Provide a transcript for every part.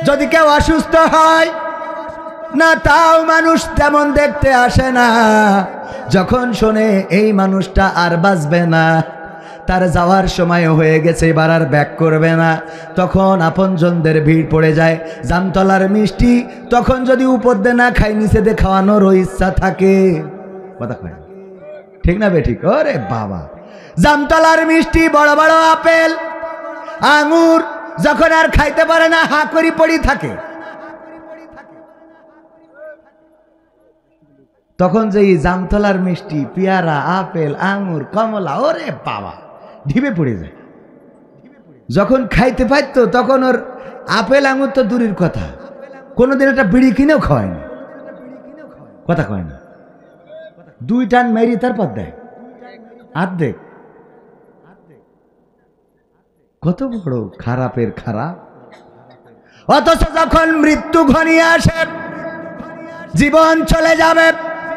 যদি কেউ অসুস্থ হয় না, তাও মানুষ তেমন দেখতে আসে না। যখন শোনে এই মানুষটা আর বাঁচবে না, তার যাওয়ার সময় হয়ে গেছে, এবার আর ব্যাক করবে না, তখন আপনজনদের ভিড় পড়ে যায়। জামতলার মিষ্টি তখন যদি উপর দিয়ে না খাই, নিচে দিয়ে খাওয়ানোরও ইচ্ছা থাকে। কথা কয় ঠিক না বে ঠিক? ওরে বাবা, জামতলার মিষ্টি, বড় বড় আপেল আঙুর যখন আর খাইতে পারে না, হা করি পড়ি থাকে, তখন যে জামতলার মিষ্টি, পেয়ারা, আপেল, আঙুর, কমলা, ওরে বাবা ঢিবে পড়ে যায়। যখন খাইতে পারতো তখন ওর আপেল আঙুর তো দূরের কথা, কোনোদিন একটা বিড়ি কিনেও খাওয়ায়নি। কথা কয় না, 2 টান মেরি তারপর দেয় আর্ধেক। কত বড় খারাপের খারাপ। অথচ যখন মৃত্যু ঘনিয়ে আসে, জীবন চলে যাবে,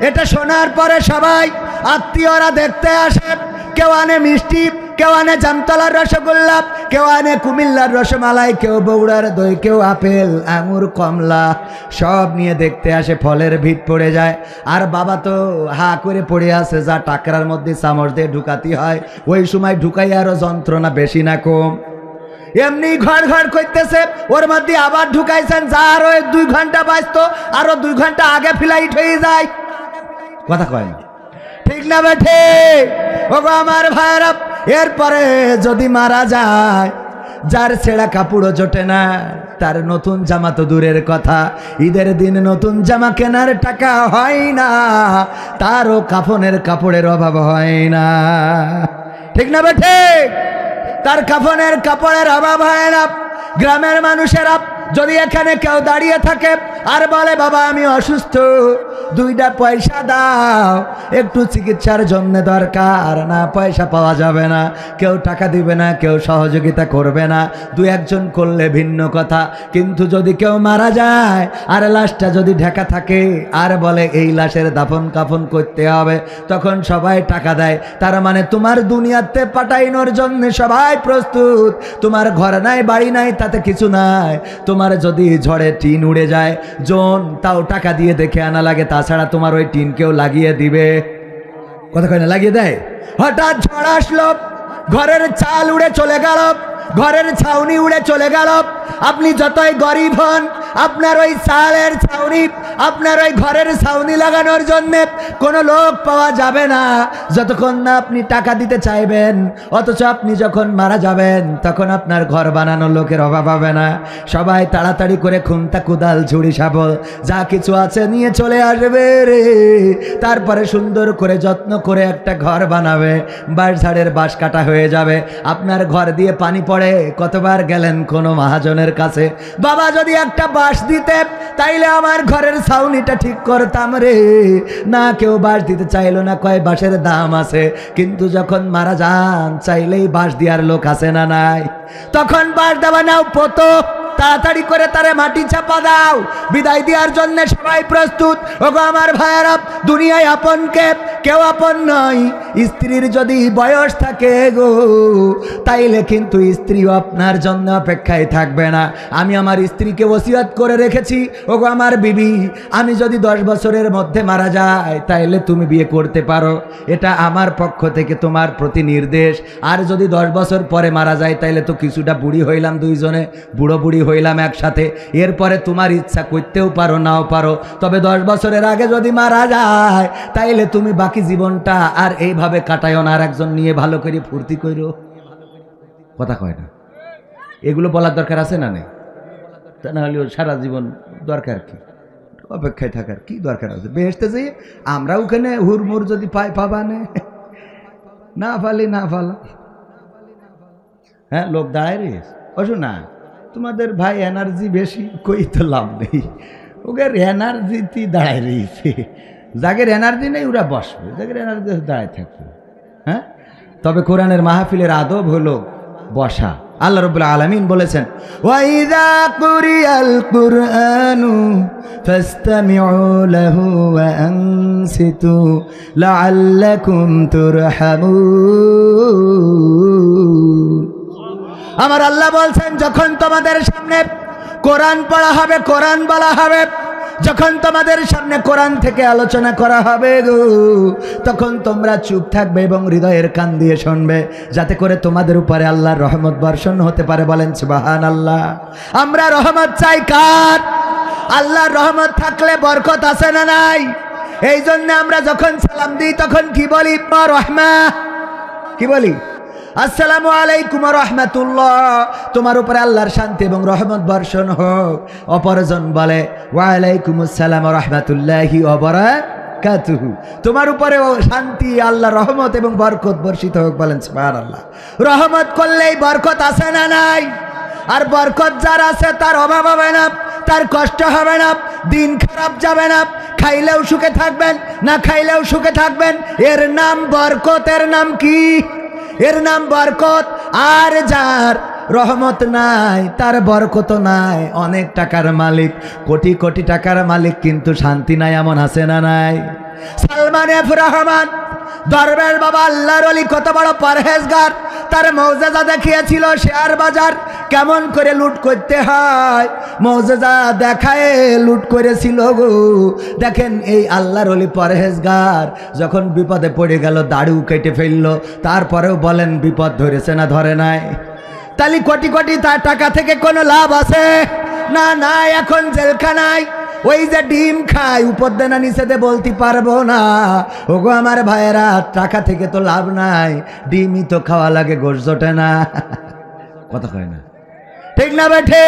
এটা শোনার পরে সবাই আত্মীয়রা দেখতে আসে। কেউ আনে মিষ্টি, কেউ আনে জামতলার রসগোল্লা, কেউ আনে কুমিল্লার রসমালাই, কেউ বগুড়ার দই, কেউ আপেল আঙুর কমলা, সব নিয়ে দেখতে আসে। ফলের ভিড় পড়ে যায়। আর বাবা তো হা করে পড়ে আছে, যা টাকরার মধ্যে চামচ দিয়ে ঢুকাতে হয়, ওই সময় ঢুকাই আরো যন্ত্রণা বেশি না কম। এমনি ঘর ঘর করতেছে, ওর মধ্যে আবার ঢুকাইছেন, যা আরো 2 ঘন্টা বাঁচতো, আরো 2 ঘন্টা আগে ফ্লাইট হয়ে যায়। কথা কয় না ঠিক না বেঠে? ওগো আমার ভাইরা, এরপরে যদি মারা যায়, যার ছেঁড়া কাপড়ও জোটে না, তার নতুন জামা তো দূরের কথা, ঈদের দিন নতুন জামা কেনার টাকা হয় না, তারও কাফনের কাপড়ের অভাব হয় না। ঠিক না বেঠে? তার কাফনের কাপড়ের অভাব হয় না। গ্রামের মানুষেরা যদি এখানে কেউ দাঁড়িয়ে থাকে আর বলে, বাবা আমি অসুস্থ, 2টা পয়সা দাও, একটু চিকিৎসার জন্য দরকার, না পয়সা পাওয়া যাবে না, কেউ টাকা দিবে না, কেউ সহযোগিতা করবে না। 2-1 জন করলে ভিন্ন কথা, কিন্তু যদি কেউ মারা যায় আর লাশটা যদি ঢাকা থাকে আর বলে এই লাশের দাফন কাফন করতে হবে, তখন সবাই টাকা দেয়। তার মানে তোমার দুনিয়াতে পাঠাইনোর জন্য সবাই প্রস্তুত। তোমার ঘর নাই, বাড়ি নাই, তাতে কিছু নাই। তোমার যদি ঝড়ে টিন উড়ে যায়, জন তাও টাকা দিয়ে দেখে আনা লাগে, তাছাড়া তোমার ওই টিন কেউ লাগিয়ে দিবে। কথা কয় না, লাগিয়ে দেয়। হঠাৎ ঝড় আসলো, ঘরের চাল উড়ে চলে গেল, ঘরের ছাউনি উড়ে চলে গেল। আপনি যতই গরিব হন, আপনার ওই চালের ছাউনি, আপনার ওই ঘরের ছাউনি লাগানোর জন্য কোনো লোক পাওয়া যাবে না যতক্ষণ না আপনি টাকা দিতে চাইবেন। অথচ আপনি যখন মারা যাবেন, তখন আপনার ঘর বানানোর লোকের অভাব হবে না। সবাই তাড়াতাড়ি করে খুন্তা, কুদাল, ঝুড়ি, শাবল যা কিছু আছে নিয়ে চলে আসবে রে। তারপরে সুন্দর করে যত্ন করে একটা ঘর বানাবে। বাঁশ ঝাড়ের বাঁশ কাটা হয়ে যাবে। আপনার ঘর দিয়ে পানি পড়ে, কতবার গেলেন কোনো মহাজনের কাছে, বাবা যদি একটা বাঁশ দিতে তাইলে আমার ঘরের ছাউনিটা ঠিক করতাম রে। না, কেউ বাঁশ দিতে চাইলো না, কয় বাঁশের দাম আছে। কিন্তু যখন মারা যান, চাইলেই বাঁশ দেওয়ার লোক আছে না নাই? তখন বাঁশ দেওয়া নাও পতো, তাড়াতাড়ি করে তারে মাটি চাপা দাও, বিদায় দেওয়ার জন্য সবাই প্রস্তুত। ওগো আমার ভাইয়েরা, দুনিয়ায় আপনকে কেউ আপন নয়। স্ত্রীর যদি বয়স থাকে গো, তাইলে কিন্তু স্ত্রীও আপনার জন্য অপেক্ষায় থাকবে না। আমি আমার স্ত্রীকে ওসিয়ত করে রেখেছি, ওগো আমার বিবি, আমি যদি 10 বছরের মধ্যে মারা যাই, তাইলে তুমি বিয়ে করতে পারো। এটা আমার পক্ষ থেকে তোমার প্রতি নির্দেশ। আর যদি 10 বছর পরে মারা যায়, তাইলে তো কিছুটা বুড়ি হইলাম, 2 জনে বুড়ো বুড়ি হইলাম একসাথে। এরপরে তোমার ইচ্ছা করতেও পারো, নাও পারো। তবে 10 বছরের আগে যদি মারা যায়, তাইলে তুমি বাকি জীবনটা আর এইভাবে কাটায়ও না, আর একজন নিয়ে ভালো করে ফুর্তি করো। কথা কয় না? এগুলো বলার দরকার আছে না নেই? তা না হলেও সারা জীবন দরকার কি? অপেক্ষায় থাকার কি দরকার আছে? বেহেশতে যাই আমরা ওখানে হুড়মুর যদি পাই, পাবা না পালি না পালা। হ্যাঁ, লোক দাঁড়ায় রে, বসো না, তোমাদের ভাই এনার্জি বেশি, কই তো লাভ নেই। ওদের এনার্জিতে দাঁড়ায় রয়েছে। যাদের এনার্জি নেই ওরা বসবে, যাদের এনার্জি দাঁড়ায় থাকবে। হ্যাঁ, তবে কোরআনের মাহফিলের আদব হলো বসা। আল্লাহ রাব্বুল আলামিন বলেছেন, ওয়াইযা কুরিয়াল কুরআনু ফাসতামিউ লাহু ওয়া আনসিতু লাআল্লাকুম তুরহামুন। আমার আল্লাহ বলছেন, যখন তোমাদের সামনে কোরআন পড়া হবে, কোরআন বলা হবে। যখন তোমাদের সামনে কোরআন থেকে আলোচনা করা হবে গো, তখন তোমরা চুপ থাকবে এবং হৃদয়ের কান দিয়ে শুনবে, যাতে করে তোমাদের উপরে আল্লাহর রহমত বর্ষণ হতে পারে। বলেন সুবহানাল্লাহ। আমরা রহমত চাই কার? আল্লাহর রহমত থাকলে বরকত আছে না নাই? এই জন্য আমরা যখন সালাম দিই তখন কি বলি? রহমা, কি বলি? আসসালামু আলাইকুম রহমাতুল্লাহ, তোমার উপরে আল্লাহর শান্তি এবং রহমত বর্ষণ হোক। অপরজন বলে ওয়ালাইকুম আসসালাম রহমাতুল্লাহি ওয়া বারাকাতুহু, তোমার উপরে শান্তি, আল্লাহর রহমত এবং বরকত বর্ষিত হোক। বলেন সুবহানাল্লাহ। রহমত করলেই বরকত আছে না নাই? আর বরকত যার আছে তার অভাব হবে না, তার কষ্ট হবে না, দিন খারাপ যাবে না, খাইলেও সুখে থাকবেন, না খাইলেও সুখে থাকবেন। এর নাম বরকত। এর নাম কি? এর নাম বরকত। আর যার রহমত নাই তার বরকত নাই। অনেক টাকার মালিক, কোটি কোটি টাকার মালিক, কিন্তু শান্তি নাই, এমন আছে না নাই? সালমান এফ রহমান দরবেশ বাবা আল্লাহর ওলি কত বড় পরহেজগার, তার মৌজেজা দেখিয়েছিল শেয়ার বাজার কেমন করে লুট করতে হয়, মৌজেজা দেখায় লুট করেছিল গো। দেখেন এই আল্লাহর ওলি পরহেজগার যখন বিপদে পড়ে গেল, দাড়ু কেটে ফেললো, তারপরেও বলেন বিপদ ধরেছে না ধরে নাই? তাহলে কোটি কোটি তার টাকা থেকে কোনো লাভ আছে না? নাই। এখন জেলখানায় ওই যে ডিম খায়, উপর দেনা নিচে দে বলতে পারবো না। ওগো আমার ভাইয়েরা, টাকা থেকে তো লাভ নাই, ডিমই তো খাওয়া লাগে, গোশ জোটে না। কথা কয় না, ঠিক না বেঠে?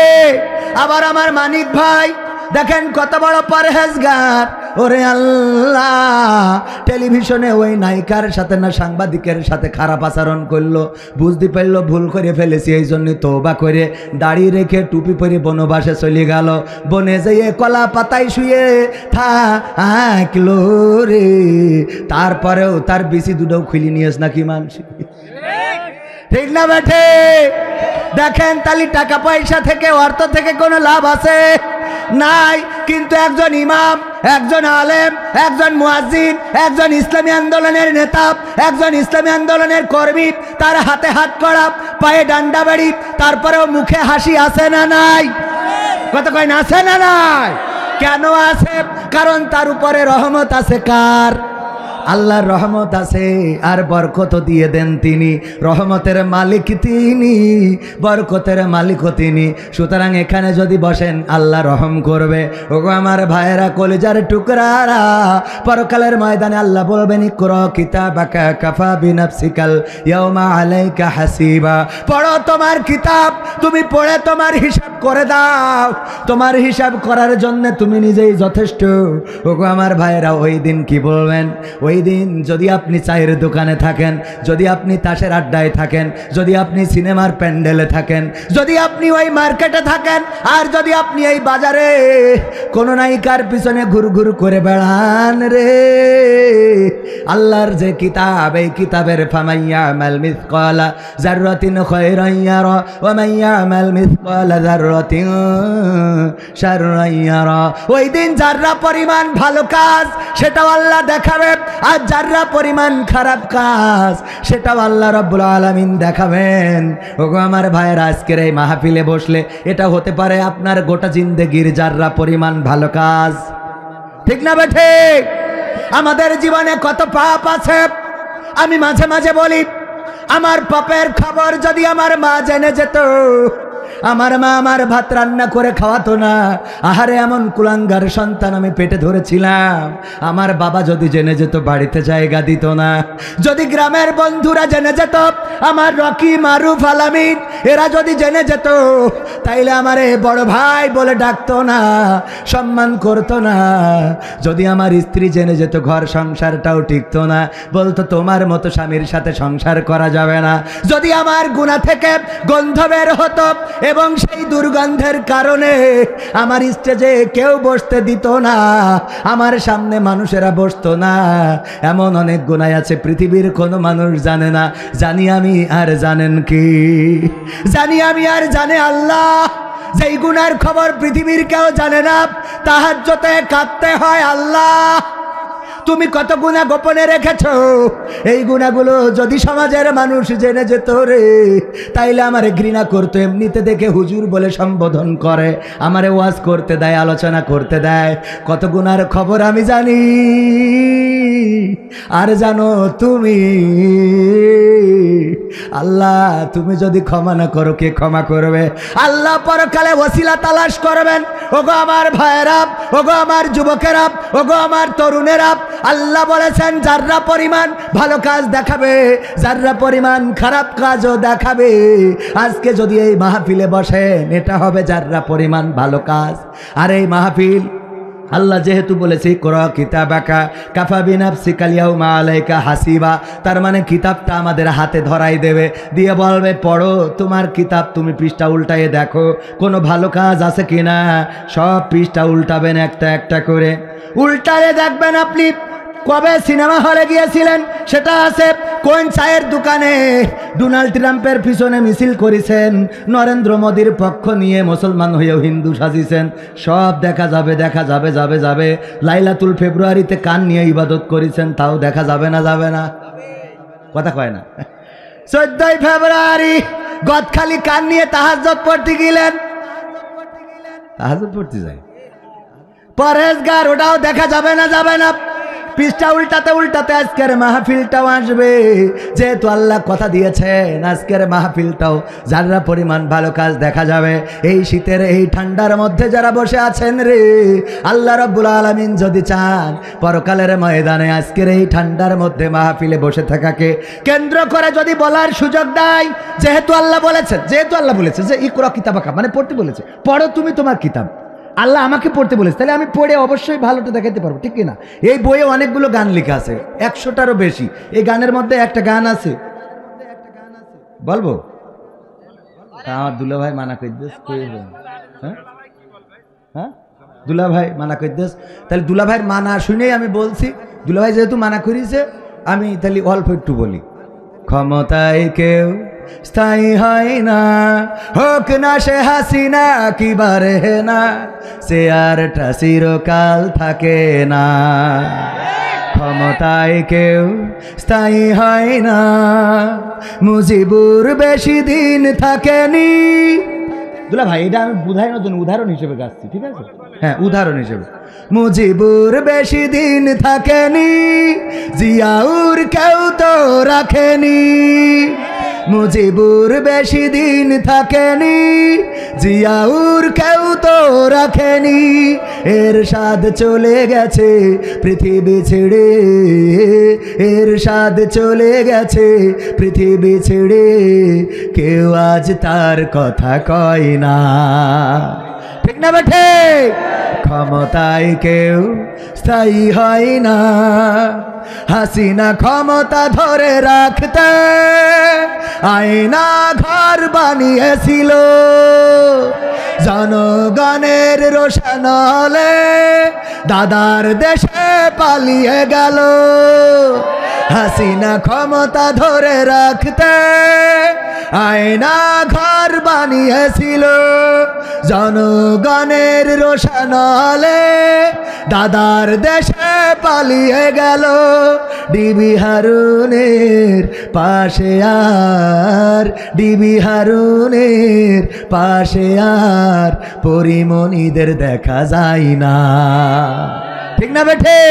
আবার আমার মানিক ভাই দেখেন কত বড় পরহেজগার। ওরে আল্লাহ, টেলিভিশনে ওই নায়িকার সাথে না সাংবাদিকের সাথে খারাপ আচরণ করলো, বুঝতে পারলো ভুল করে ফেলেছি, এই জন্য তওবা করে দাড়ি রেখে টুপি পরে বনবাসে চলে গেল। বনে যেয়ে কলা পাতায় শুয়ে থাকলো রে, তারপরেও তার বিসি দুটো খুলি নিয়েছ নাকি মানুষ, ঠিক না বেঠে? দেখেন তালি টাকা পয়সা থেকে, অর্থ থেকে কোনো লাভ আছে নাই। কিন্তু একজন ইমাম, একজন আলেম, একজন মুয়াজ্জিন, একজন ইসলামী আন্দোলনের নেতা, একজন ইসলামী আন্দোলনের কর্মী, তার হাতে হাত করা, পায়ে ডান্ডা বাড়ি, তারপরেও মুখে হাসি আছে না নাই? কত কয় না, আছে না নাই? কেন আছে? কারণ তার উপরে রহমত আছে। কার? আল্লাহর রহমত আছে, আর বরকত দিয়ে দেন তিনি। রহমতের মালিক তিনি, বরকতের মালিকও তিনি। সুতরাং এখানে যদি বসেন আল্লাহ রহম করবে। ওগো আমার ভাইয়েরা, কলিজার টুকরারা, পরকালের ময়দানে আল্লাহ বলবেন ইকরা কিতাবাকা কাফা বিনাফসিকাল ইয়াউমা আলাইকা হাসিবা। পড়ো তোমার কিতাব, তুমি পড়ে তোমার হিসাব করে দাও। তোমার হিসাব করার জন্য তুমি নিজেই যথেষ্ট। ওগো আমার ভাইয়েরা, ওই দিন কি বলবেন? ওই দিন যদি আপনি চায়ের দোকানে থাকেন, যদি আপনি তাসের আড্ডায় থাকেন, যদি আপনি সিনেমার প্যান্ডেলে থাকেন, যদি আপনি ওই মার্কেটে থাকেন, আর যদি আপনি এই বাজারে কোন নায়িকার পিছনে ঘুর ঘুর করে বেড়ান রে, আল্লাহর যে কিতাব, এই কিতাবের ফামাইয়ামাল মিসকালা যাররাতিন খায়রান ইয়ারা ওয়া মাইয়ামাল মিসকালা যাররাতিন শাররান ইয়ারা। ওই দিন যারা পরিমাণ ভালো কাজ সেটাও আল্লাহ দেখাবে, আর যারা পরিমাণ খারাপ কাজ সেটাও আল্লাহ রাব্বুল আলামিন দেখাবেন। ওগো আমার ভাইয়েরা, আজকের এই মাহফিলে বসলে এটা হতে পারে আপনার গোটা জিন্দেগির যারা পরিমাণ ভালো কাজ, ঠিক না বেঠে? আমাদের জীবনে কত পাপ আছে। আমি মাঝে মাঝে বলি, আমার পাপের খবর যদি আমার মা জেনে যেত, আমার মা আমার ভাত রান্না করে খাওয়াতো না। আহারে, এমন কুলাঙ্গার সন্তান আমি পেটে ধরেছিলাম। আমার বাবা যদি জেনে যেত, বাড়িতে জায়গা দিত না। যদি গ্রামের বন্ধুরা জেনে যেত, আমার রকি, মারুফ, আলামিন, এরা যদি জেনে যেত, তাইলে আমারে বড় ভাই বলে ডাকতো না, সম্মান করতো না। যদি আমার স্ত্রী জেনে যেত, ঘর সংসারটাও টিকতো না, বলতো তোমার মতো স্বামীর সাথে সংসার করা যাবে না। যদি আমার গুনাহ থেকে গন্ধ বের হতো এবং সেই দুর্গন্ধের কারণে আমার স্টেজে কেউ বসতে দিত না, আমার সামনে মানুষেরা বসতো না, এমন অনেক গুনাহ আছে পৃথিবীর কোনো মানুষ জানে না। জানি আমি, আর জানেন কি? জানি আমি, আর জানে আল্লাহ। যেই গুনার খবর পৃথিবীর কেউ জানে না, তাহাজ্জুদে কাঁদতে হয় আল্লাহ। তুমি কত গুনাহ গোপনে রেখেছো, এই গুনাহগুলো যদি সমাজের মানুষ জেনে যেত রে, তাইলে আমারে ঘৃণা করতো। এমনিতে দেখে হুজুর বলে সম্বোধন করে, আমারে ওয়াজ করতে দেয়, আলোচনা করতে দেয়, কত গুনার খবর আমি জানি। আর জানো তুমি, আল্লাহ তুমি যদি ক্ষমা না করো কে ক্ষমা করবে? আল্লাহ পরকালে ওসিলা তালাশ করবেন। ওগো আমার ভাইয়েরা, ওগো আমার যুবকেরা, ওগো আমার তরুণেরা, আল্লাহ বলেছেন যাররা পরিমাণ ভালো কাজ দেখাবে, যাররা পরিমাণ খারাপ কাজও দেখাবে। আজকে যদি এই মাহফিলে বসেন, এটা হবে যাররা পরিমাণ ভালো কাজ। আর এই মাহফিল আল্লাহ যেহেতু বলেছে ইকরা কিতাবাকা কাফা বিনাফসিকা আল-ইয়াউমা আলাইকা হাসিবা, তার মানে কিতাবটা আমাদের হাতে ধরাই দেবে, দিয়ে বলবে পড়ো তোমার কিতাব, তুমি পৃষ্ঠা উল্টায়ে দেখো কোনো ভালো কাজ আছে কিনা। সব পৃষ্ঠা উল্টাবেন একটা একটা করে, উল্টালে দেখবেন আপনি কবে সিনেমা হলে গিয়েছিলেন সেটা আছে, কোন চায়ের দোকানে ডোনাল্ড ট্রাম্পের পিছনে মিছিল করেছেন, নরেন্দ্র মোদীর পক্ষ নিয়ে মুসলমান হয়েও হিন্দু সাজিয়েছেন, সব দেখা যাবে, দেখা যাবে, যাবে যাবে। লাইলাতুল ফেব্রুয়ারিতে কান নিয়ে ইবাদত করেছেন, তাও দেখা যাবে না, যাবে না? কথা কয় না? 14ই ফেব্রুয়ারি গদখালি কান নিয়ে তাহাজ্জুদ পড়তে গেলেন, তাহাজ্জুদ পড়তে যায় পরেশগার, ওটাও দেখা যাবে না, যাবে না? পৃষ্ঠা উল্টাতে উল্টাতে আজকের মাহফিলটাও আসবে, যেহেতু আল্লাহ কথা দিয়েছেন আজকের মাহফিলটাও যারা পরিমাণ ভালো কাজ দেখা যাবে। এই শীতের এই ঠান্ডার মধ্যে যারা বসে আছেন রে, আল্লাহ রাব্বুল আলামিন যদি চান পরকালের ময়দানে আজকের এই ঠান্ডার মধ্যে মাহফিলে বসে থাকাকে কেন্দ্র করে যদি বলার সুযোগ দেয়, যেহেতু আল্লাহ বলেছেন, যে ইকরা কিতাবাকা মানে পড়তে বলেছে, পড়ো তুমি তোমার কিতাব, আল্লাহ আমাকে পড়তে বলেছে, তাহলে আমি পড়ে অবশ্যই ভালোটা দেখাতে পারবো, ঠিক কিনা? এই বইয়ে অনেকগুলো গান লেখা আছে, 100টারও বেশি। এই গানের মধ্যে একটা গান আছে, বলবো? আমার দুলা ভাই মানা করে দিস, হ্যাঁ দুলা ভাই মানা করে দিস, তাহলে দুলা ভাইয়ের মানা শুনেই আমি বলছি, দুলা ভাই যেহেতু মানা করেছে আমি তাহলে অল্প একটু বলি। ক্ষমতায় কেউ স্থায়ী হয় না, হোক না সে হাসিনা কি বারে না, সে আরটা চিরকাল থাকে না। ক্ষমতায় কেউ স্থায়ী হয় না, মুজিবুর বেশি দিন থাকেনি। দুলা ভাই এটা আমি বুঝাইনোর জন্য উদাহরণ হিসেবে গাচ্ছি, ঠিক আছে? হ্যাঁ, উদাহরণ হিসেবে। মুজিবুর বেশি দিন থাকেনি, জিয়াউর কেউ তো রাখেনি। মুজিবুর বেশি দিন থাকেনি, জিয়াউর কেউ তো রাখেনি। এরশাদ চলে গেছে পৃথিবী ছেড়ে, এরশাদ চলে গেছে পৃথিবী ছেড়ে, কেউ আজ তার কথা কয় না, ঠিক না বেঠে? ক্ষমতায় কেউ স্থায়ী হয় না, হাসিনা ক্ষমতা ধরে রাখতে আয়না ঘর বানিয়েছিল, জনগণের রোশনালে দাদার দেশে পালিয়ে গেল। হাসিনা ক্ষমতা ধরে রাখতে আয়না ঘর বানিয়েছিল, জনগণের রোশনালে দাদার দেশে পালিয়ে গেল। ডিবি হারুনের পাশে আর, ডিবি হারুনের পাশে আর পরিমণিদের দেখা যায় না, ঠিক না বেঠে?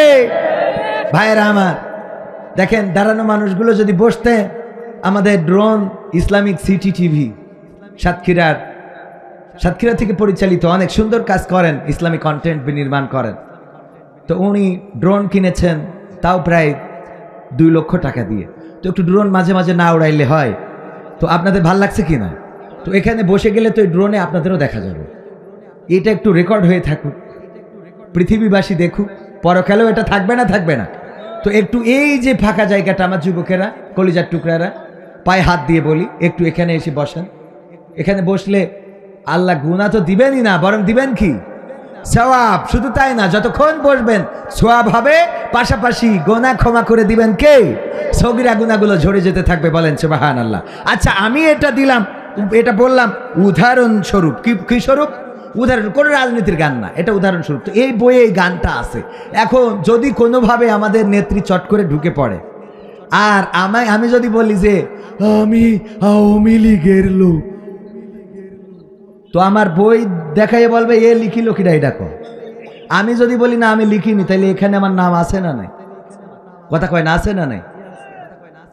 ভাইরা আমার, দেখেন দাঁড়ানো মানুষগুলো যদি বসতে, আমাদের drone Islamic city TV Satkhira থেকে পরিচালিত, অনেক সুন্দর কাজ করেন, ইসলামিক কন্টেন্ট নির্মাণ করেন। তো উনি ড্রোন কিনেছেন, তাও প্রায় 2 লক্ষ টাকা দিয়ে। তো একটু ড্রোন মাঝে মাঝে না উড়াইলে হয়? তো আপনাদের ভাল লাগছে কি না? তো এখানে বসে গেলে তো এই ড্রোনে আপনাদেরও দেখা যাবে, এটা একটু রেকর্ড হয়ে থাকুক, পৃথিবীবাসী দেখুক, পরকালেও এটা থাকবে না, থাকবে না? তো একটু এই যে ফাঁকা জায়গাটা, আমার যুবকেরা, কলিজার টুকরারা, পায়ে হাত দিয়ে বলি, একটু এখানে এসে বসেন। এখানে বসলে আল্লাহ গুনাহ তো দিবেনই না, বরং দিবেন কি? সওয়াব। শুধু তাই না, যতক্ষণ বসবেন সওয়াব হবে, পাশাপাশি গুনাহ ক্ষমা করে দিবেন কে? সগীরা গুনাহগুলো ঝরে যেতে থাকবে, বলেন সুবহানাল্লাহ। আচ্ছা, আমি এটা দিলাম, এটা বললাম উদাহরণ স্বরূপ। কি স্বরূপ? উদাহরণ, কোনো রাজনীতির গান না, এটা উদাহরণস্বরূপ। তো এই বইয়ে এই গানটা আছে। এখন যদি কোনোভাবে আমাদের নেত্রী চট করে ঢুকে পড়ে, আর আমি যদি বলি যে আমি আওয়ামী লীগের লোক, তো আমার বই দেখাই বলবে এ লিখিল কিনা এটা কো। আমি যদি বলি না আমি লিখিনি, তাহলে এখানে আমার নাম আছে না নাই? কথা কয় না, আছে না নাই?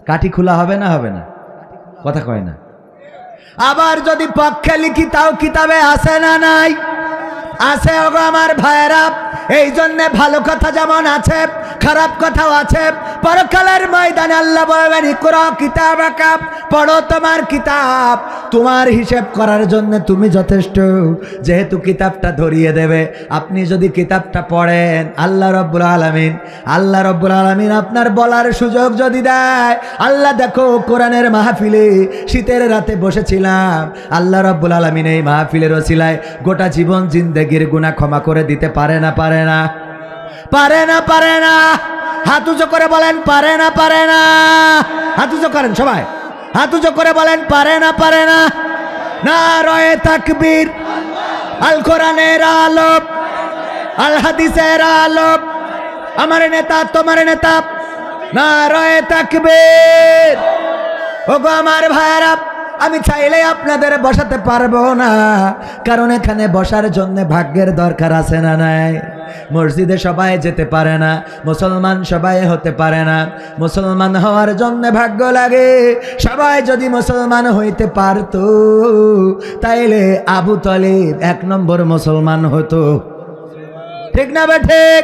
কাঠি খোলা হবে না, হবে না? কথা কয় না। আবার যদি পক্ষে লিখি, তাও কিতাবে আছে না নাই? আছে ওগো আমার ভাইয়েরা। এই জন্যে ভালো কথা যেমন আছে, খারাপ কথাও আছে। পরকালের ময়দানে আল্লাহ বলবেন ইকরা কিতাবাকা, পড়ো তোমার কিতাব। তোমার হিসেব করার জন্য তুমি যথেষ্ট, যেহেতু কিতাবটা ধরিয়ে দেবে। আপনি যদি কিতাবটা পড়েন, আল্লাহ রব্বুল আলামিন আপনার বলার সুযোগ যদি দেয়, আল্লাহ দেখো কোরআনের মাহফিলে শীতের রাতে বসেছিলাম, আল্লাহ রব্বুল আলামিন এই মাহফিলের ওসিলায় গোটা জীবন জিন্দেগির গুনাহ ক্ষমা করে দিতে পারে না? পারে না? পারে না? পারে না? হাত উঁচু করে বলেন পারে না? পারে না? হাত উঁচু করেন সবাই, হাত উঁচু করে বলেন পারে না? পারে না? নারায়ে তাকবীর। আল কোরআনের আলো, আল হাদিসের আলো, আমার নেতা তোমার নেতা, নারায়ে তাকবীর। ওগো আমার ভাইয়েরা, আমি চাইলে আপনাদের বসাতে পারবো না, কারণ এখানে বসার জন্য ভাগ্যের দরকার আছে না নাই? মসজিদে সবাই যেতে পারে না, মুসলমান সবাই হতে পারে না। মুসলমান হওয়ার জন্য ভাগ্য লাগে। সবাই যদি মুসলমান হইতে পারতো, তাইলে আবু তালিব 1 নম্বর মুসলমান হতো। ঠিক না বে ঠিক?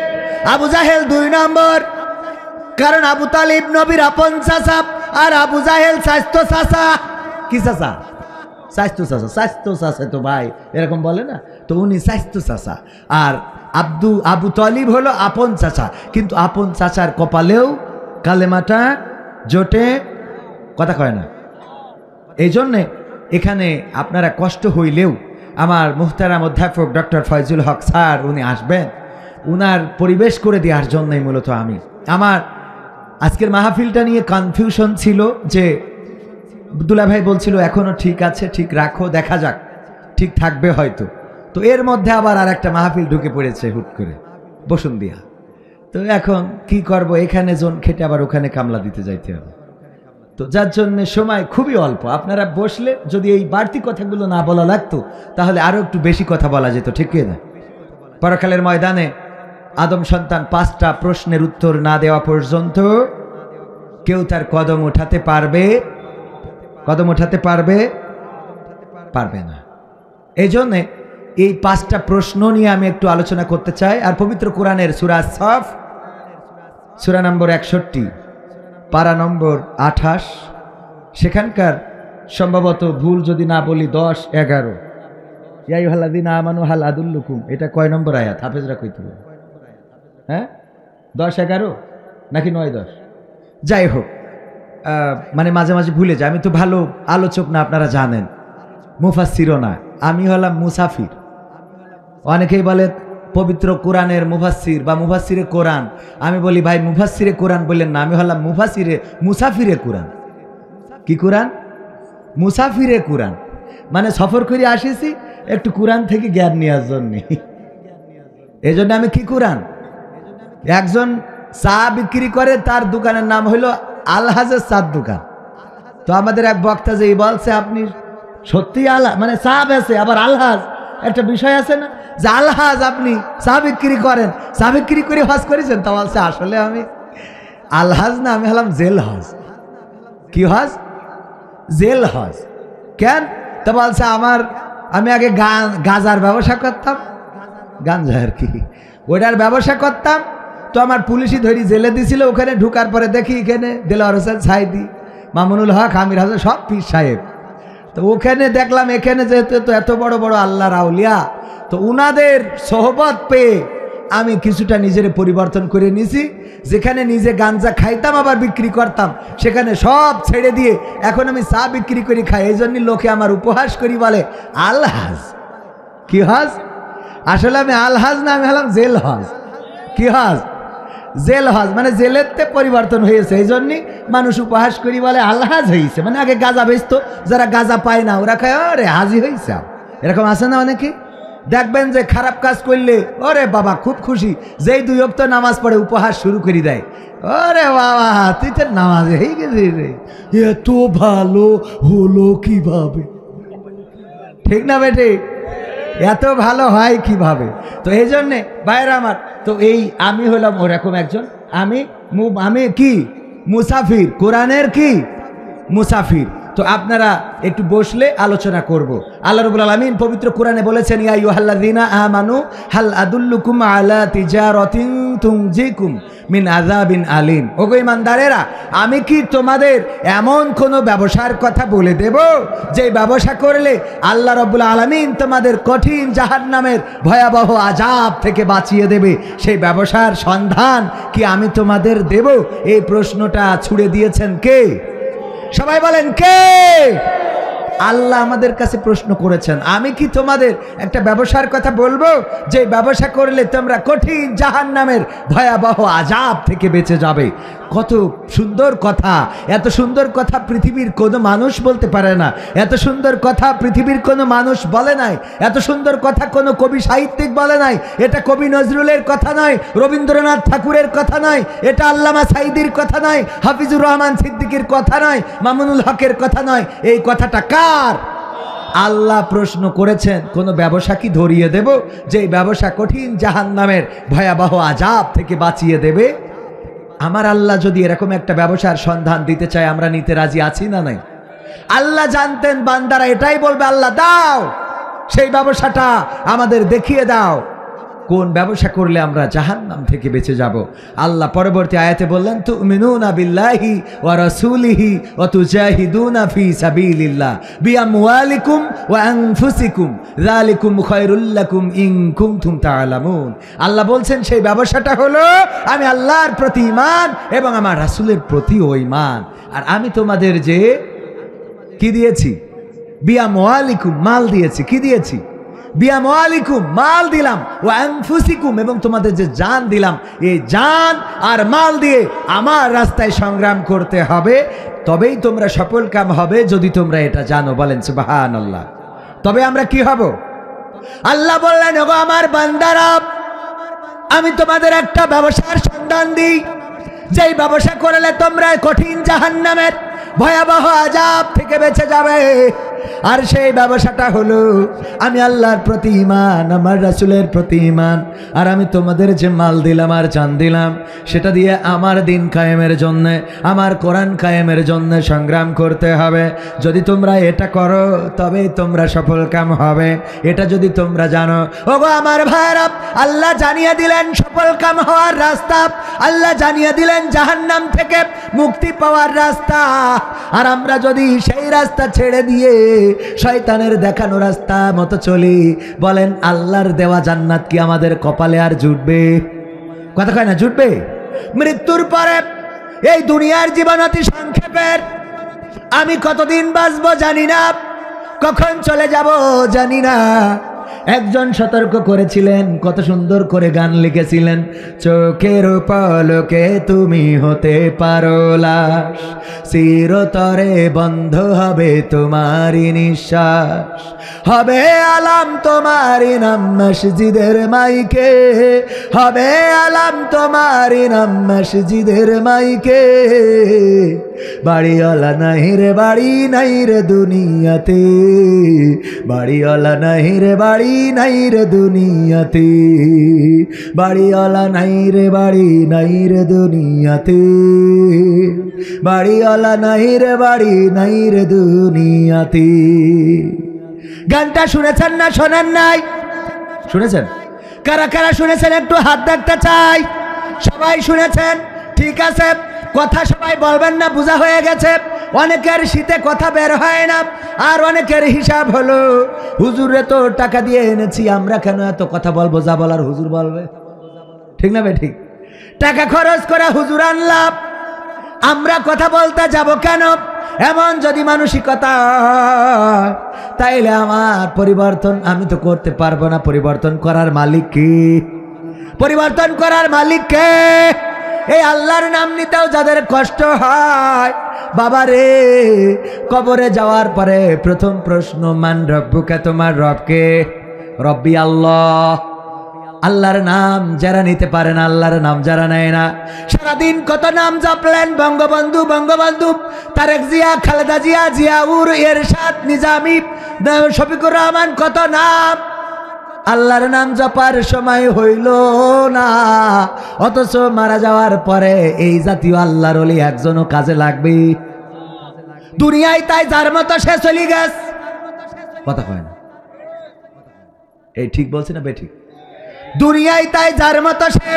আবু জাহেল 2 নম্বর, কারণ আবু তালিব নবীর আপন চাচা, আর আবু জাহেল স্বাস্থ্য চাচা। কি চাচা? স্বাস্থ্য চাচা। স্বাস্থ্য চাচা তো ভাই এরকম বলে না, তো উনি স্বাস্থ্য চাচা। আর আবু তালিব হলো আপন চাচা, কিন্তু আপন চাচার কপালেও কালেমাটা জোটে, কথা কয় না। এই জন্যে এখানে আপনারা কষ্ট হইলেও আমার মুহতারাম অধ্যাপক ডক্টর ফয়জুল হক স্যার উনি আসবেন, উনার পরিবেশ করে দেওয়ার জন্যই মূলত আমার আজকের মাহফিলটা নিয়ে কনফিউশন ছিল। যে দুলা ভাই বলছিল এখনো ঠিক আছে, ঠিক রাখো, দেখা যাক ঠিক থাকবে হয়তো। তো এর মধ্যে আবার আর একটা মাহফিল ঢুকে পড়েছে হুট করে বসুন্দিয়া। তো এখন কি করব, এখানে জন খেটে আবার ওখানে কামলা দিতে যাইতে হবে। তো যার জন্য সময় খুবই অল্প। আপনারা বসলে যদি এই বাড়তি কথাগুলো না বলা লাগতো, তাহলে আরো একটু বেশি কথা বলা যেত, ঠিক না? পরকালের ময়দানে আদম সন্তান 5টা প্রশ্নের উত্তর না দেওয়া পর্যন্ত কেউ তার কদম উঠাতে পারবে? কদম উঠাতে পারবে? পারবে না। এই জন্যে এই 5টা প্রশ্ন নিয়ে আমি একটু আলোচনা করতে চাই। আর পবিত্র কোরআনের সূরা সফ, সূরা নম্বর 61, পারা নম্বর 28, সেখানকার সম্ভবত ভুল যদি না বলি 10-11, ইয়া আইয়ুহাল্লাযীনা আমানু হাল আদুল্লুকুম, এটা কয় নম্বর আয়াত? হাফেজরা কইতে হবে। হ্যাঁ, 10-11 নাকি 9-10? যাই হোক, মানে মাঝে মাঝে ভুলে যায়। আমি তো ভালো আলোচক না, আপনারা জানেন, মুফাসসিরও না, আমি হলাম মুসাফির। অনেকেই বলে পবিত্র কোরআনের মুফাসসির বা মুফাসসিরে কোরআন। আমি বলি ভাই মুফাসসিরে কোরআন বললেন না, আমি হলাম মুসাফিরে কোরআন। কি কোরআন? মুসাফিরে কোরআন, মানে সফর করে আসিছি একটু কোরআন থেকে জ্ঞান নেওয়ার জন্য। এই জন্য আমি কি কোরআন, একজন চা বিক্রি করে, তার দোকানের নাম হলো আলহাজের চার দোকান। তো আমাদের এক বক্তা যে বলছে আপনি সত্যি মানে চা বেচে আবার আলহাজ, একটা বিষয় আছে না যে আলহাজ আপনি চা বিক্রি করেন, চা বিক্রি করে হজ করেছেন? তা বলছে আসলে আমি আলহাজ না, আমি হলাম জেল হজ। কি হজ? জেল হজ। কেন? তা বলছে আমি আগে গাঁজার ব্যবসা করতাম, গাঞ্জা আর কি, ওইটার ব্যবসা করতাম। তো আমার পুলিশই ধরি জেলে দিছিল। ওখানে ঢুকার পরে দেখি এখানে দেলোয়ার হোসেন সাইদি, মামুনুল হক, আমির হাসান, সব পীর সাহেব। তো ওখানে দেখলাম এখানে যেহেতু তো এত বড় বড় আল্লাহর আউলিয়া, তো উনাদের সোহবত পেয়ে আমি কিছুটা নিজের পরিবর্তন করে নিছি। যেখানে নিজে গাঞ্জা খাইতাম আবার বিক্রি করতাম, সেখানে সব ছেড়ে দিয়ে এখন আমি চা বিক্রি করে খাই। এই জন্য লোকে আমার উপহাস করি, বলে আলহাজ। কি হজ? আসলে আমি আলহাজ না, আমি হলাম জেল হজ। কি হজ? জেল হজ, মানে জেলেতে পরিবর্তন হয়েছে। এই জন্যই মানুষ উপহাস করি, বলে আলহাজ হয়েছে। মানে আগে গাঁজা বেচতো, যারা গাঁজা পায় না ওরা খায় আরে হাজি হয়েছে। এরকম আছে না অনেকে? দেখবেন যে খারাপ কাজ করলে ওরে বাবা খুব খুশি, যেই 2 ওয়াক্ত নামাজ পড়ে উপহাস শুরু করে দেয়, ওরে বাবা তুই তো নামাজ হয়ে গেছিস রে, এত ভালো হলো কিভাবে? ঠিক না বেটে? এত ভালো হয় কিভাবে? তো এই জন্যে ভাইরা আমার, তো এই আমি হলাম ওরকম একজন, আমি কি মুসাফির, কোরআনের কি মুসাফির। তো আপনারা একটু বসলে আলোচনা করব। আল্লাহ রাব্বুল আলামিন পবিত্র কোরআনে বলেছেন, ইয়া আইয়ুহাল্লাযীনা আমানু হাল আদুল্লুকুম আলা তিজারাতিন তুনজিকুম মিন আযাবিন আলিম। ওগো ঈমানদারেরা, আমি কি তোমাদের এমন কোনো ব্যবসার কথা বলে দেব যে ব্যবসা করলে আল্লাহ রাব্বুল আলামিন তোমাদের কঠিন জাহান্নামের ভয়াবহ আযাব থেকে বাঁচিয়ে দেবে? সেই ব্যবসার সন্ধান কি আমি তোমাদের দেব? এই প্রশ্নটা ছুড়ে দিয়েছেন কে? সবাই বলেন কে? আল্লাহ আমাদের কাছে প্রশ্ন করেছেন, আমি কি তোমাদের একটা ব্যবসার কথা বলবো যে ব্যবসা করলে তোমরা কঠিন জাহান্নামের ভয়াবহ আযাব থেকে বেঁচে যাবে? কত সুন্দর কথা! এত সুন্দর কথা পৃথিবীর কোনো মানুষ বলতে পারে না, এত সুন্দর কথা পৃথিবীর কোনো মানুষ বলে নাই, এত সুন্দর কথা কোনো কবি সাহিত্যিক বলে নাই। এটা কবি নজরুলের কথা নয়, রবীন্দ্রনাথ ঠাকুরের কথা নয়, এটা আল্লামা সাঈদীর কথা নয়, হাফিজুর রহমান সিদ্দিকীর কথা নয়, মামুনুল হকের কথা নয়। এই কথাটা কার? আল্লাহ প্রশ্ন করেছেন, কোন ব্যবসা কি ধরিয়ে দেব যে ব্যবসা কঠিন জাহান্নামের ভয়াবহ আযাব থেকে বাঁচিয়ে দেবে? আমার আল্লাহ যদি এরকম একটা ব্যবসার সন্ধান দিতে চায়, আমরা নিতে রাজি আছি না নাই? আল্লাহ জানতেন বান্দারা এটাই বলবে, আল্লাহ দাও সেই ব্যবসাটা আমাদের দেখিয়ে দাও, কোন ব্যবসা করলে আমরা জাহান্নাম থেকে বেঁচে যাব। আল্লাহ পরবর্তী আয়াতে বললেন, তুমিনুনা বিল্লাহি ওয়া রাসূলিহি ওয়া তুজাহিদুনা ফি সাবিলিল্লাহ বিআমওয়ালিকুম ওয়া আনফুসিকুম যালিকুম খায়রুল লাকুম ইন কুনতুম তা'লামুন। আল্লাহ বলছেন সেই ব্যবসাটা হলো আমি আল্লাহর প্রতি ঈমান এবং আমার রাসূলের প্রতিও ঈমান। আর আমি তোমাদের যে কি দিয়েছি? বিআমওয়ালিকুম, মাল দিয়েছি। কি দিয়েছি? বিআমওয়ালিকুম, মাল দিলাম, ওয়া আনফুসিকুম, এবং তোমাদের যে জান দিলাম, এই জান আর মাল দিয়ে আমার রাস্তায় সংগ্রাম করতে হবে, তবেই তোমরা সফল কাম হবে। যদি তোমরা এটা জানো, বলেন সুবহানাল্লাহ। তবে আমরা কি হব? আল্লাহ বললেন, ওগো আমার বান্দারা, আমি তোমাদের একটা ব্যবসার সন্ধান দিই, যেই ব্যবসা করলে তোমরা কঠিন জাহান্নামের ভয়াবহ আযাব থেকে বেঁচে যাবে। আর সেই ব্যবসাটা হলো আমি আল্লাহর প্রতি ঈমান, আমার রাসূলের প্রতি ঈমান। আর আমি তোমাদের যে মাল দিলাম আর জান দিলাম, সেটা দিয়ে আমার দিন কায়েমের জন্য, আমার কোরআন কায়েমের জন্য সংগ্রাম করতে হবে। যদি তোমরা এটা করো, তবেই তোমরা সফল কাম হবে। এটা যদি তোমরা জানো, ওগো আমার ভাইরা, আল্লাহ জানিয়ে দিলেন সফল কাম হওয়ার রাস্তা, আল্লাহ জানিয়ে দিলেন জাহান্নাম থেকে মুক্তি পাওয়ার রাস্তা। আর আমরা যদি সেই রাস্তা ছেড়ে দিয়ে শয়তানের দেখানো রাস্তা মতো চলি, বলেন আল্লাহর দেওয়া জান্নাত কি আমাদের কপালে আর জুটবে? কথা কয় না, জুটবে? মৃত্যুর পরে এই দুনিয়ার জীবন অতি সংক্ষেপের। আমি কতদিন বাঁচবো জানি না, কখন চলে যাব জানি না। একজন সতর্ক করেছিলেন, কত সুন্দর করে গান লিখেছিলেন, চোখের পলকে তুমি হতে পারো লাশ, চিরতরে বন্ধ হবে তোমারই নিঃশ্বাস, হবে আলাম তোমারই নাম মসজিদের মাইকে, হবে আলাম তোমারই নাম মসজিদের মাইকে। বাড়িওয়ালা নাই রে বাড়ি নাই রে দুনিয়াতে, বাড়িওয়ালা নাই রে বাড়ি নাই রে দুনিয়াতে, বাড়িওয়ালা নাই রে বাড়ি নাই রে দুনিয়াতে, বাড়িওয়ালা নাই রে বাড়ি নাই রে দুনিয়াতে। গানটা শুনেছেন না শোনেন নাই? শুনেছেন? কারা কারা শুনেছেন একটু হাত দেখতে চাই। সবাই শুনেছেন? ঠিক আছে, কথা সবাই বলবেন না, বোঝা হয়ে গেছে। অনেকের শীতে কথা বের হয় না, আর অনেকের হিসাব হলো, হুজুরে তো টাকা দিয়ে এনেছি, আমরা কেন এত কথা বলবো, যা বলার হুজুর বলবে। ঠিক না বে ঠিক? টাকা খরচ করে হুজুর আনলাম, আমরা কথা বলতে যাব কেন? এমন যদি মানসিকতা, তাইলে আমার পরিবর্তন আমি তো করতে পারবো না। পরিবর্তন করার মালিক কে? পরিবর্তন করার মালিক কে? এই আল্লাহর নাম নিতেও যাদের কষ্ট হয়, বাবা রে, কবরে যাওয়ার পরে প্রথম প্রশ্ন, মান রব্বুকা, তোমার রবকে? রব্বি আল্লাহ। আল্লাহর নাম যারা নিতে পারে না, আল্লাহর নাম যারা নেয় না, সারাদিন কত নাম জপলেন, বঙ্গবন্ধু বঙ্গবন্ধু, তারেক জিয়া, খালেদা জিয়া, জিয়াউর, এরশাদ, নিজামী, শফিকুর রহমান, কত নাম, আল্লাহর নাম জপার সময় হইল না। অথচ মারা যাওয়ার পরে এই জাতীয় আল্লাহর ওলি একজনও কাজে লাগবে দুনিয়ায়, তাই যার মতো সে চলে গেছে। কথা কয় না, এই ঠিক বলছি না বেঠিক? দুনিয়ায় তাই যার মতো সে।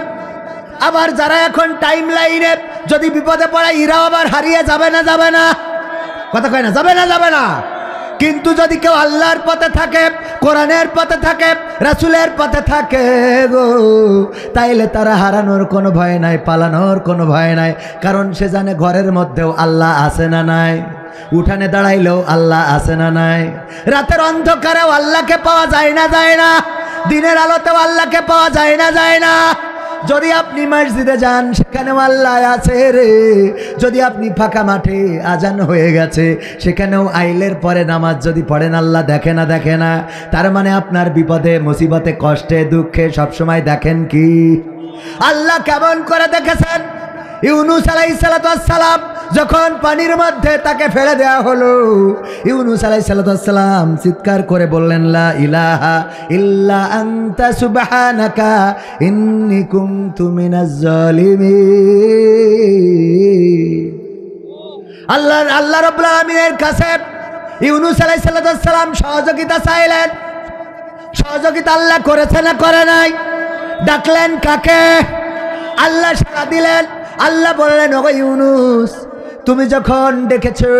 আবার যারা এখন টাইম লাইনে যদি বিপদে পড়ে, এরা আবার হারিয়ে যাবে না, যাবে না? কথা কয় না, যাবে না, যাবে না? কিন্তু যদি কেউ আল্লাহর পথে থাকে, কোরআনের পথে থাকে, রাসূলের পথে থাকে গো, তাইলে তারা হারানোর কোনো ভয় নাই, পালানোর কোনো ভয় নাই। কারণ সে জানে ঘরের মধ্যেও আল্লাহ আছে না নাই, উঠানে দাঁড়াইলেও আল্লাহ আছে না নাই, রাতের অন্ধকারেও আল্লাহকে পাওয়া যায় না, যায় না? দিনের আলোতেও আল্লাহকে পাওয়া যায় না, যায় না? যদি আপনি মসজিদে যান, সেখানেও আল্লাহ আছে রে। যদি আপনি ফাঁকা মাঠে, আজান হয়ে গেছে, সেখানেও আইলের পরে নামাজ যদি পড়েন, আল্লাহ দেখে না, দেখে না? তার মানে আপনার বিপদে, মুসিবতে, কষ্টে, দুঃখে সবসময় দেখেন কি? আল্লাহ কেমন করে দেখেছেন? ইউনুস আলাইহিস সালাম যখন পানির মধ্যে তাকে ফেলে দেওয়া হলো, ইউনুস আলাইহিস সালাম চিৎকার করে বললেন, লা ইলাহা ইল্লা আনতা সুবহানাকা ইন্নী কুনতু মিনাজ জালিমিন। আল্লাহ রাব্বুল আলামিনের কাছে ইউনুস আলাইহিস সালাম সহযোগিতা চাইলেন। সহযোগিতা আল্লাহ করেছে না করে নাই? ডাকলেন কাকে? আল্লাহ সাড়া দিলেন। আল্লাহ বললেন, ওগো ইউনুস, তুমি যখন দেখেছো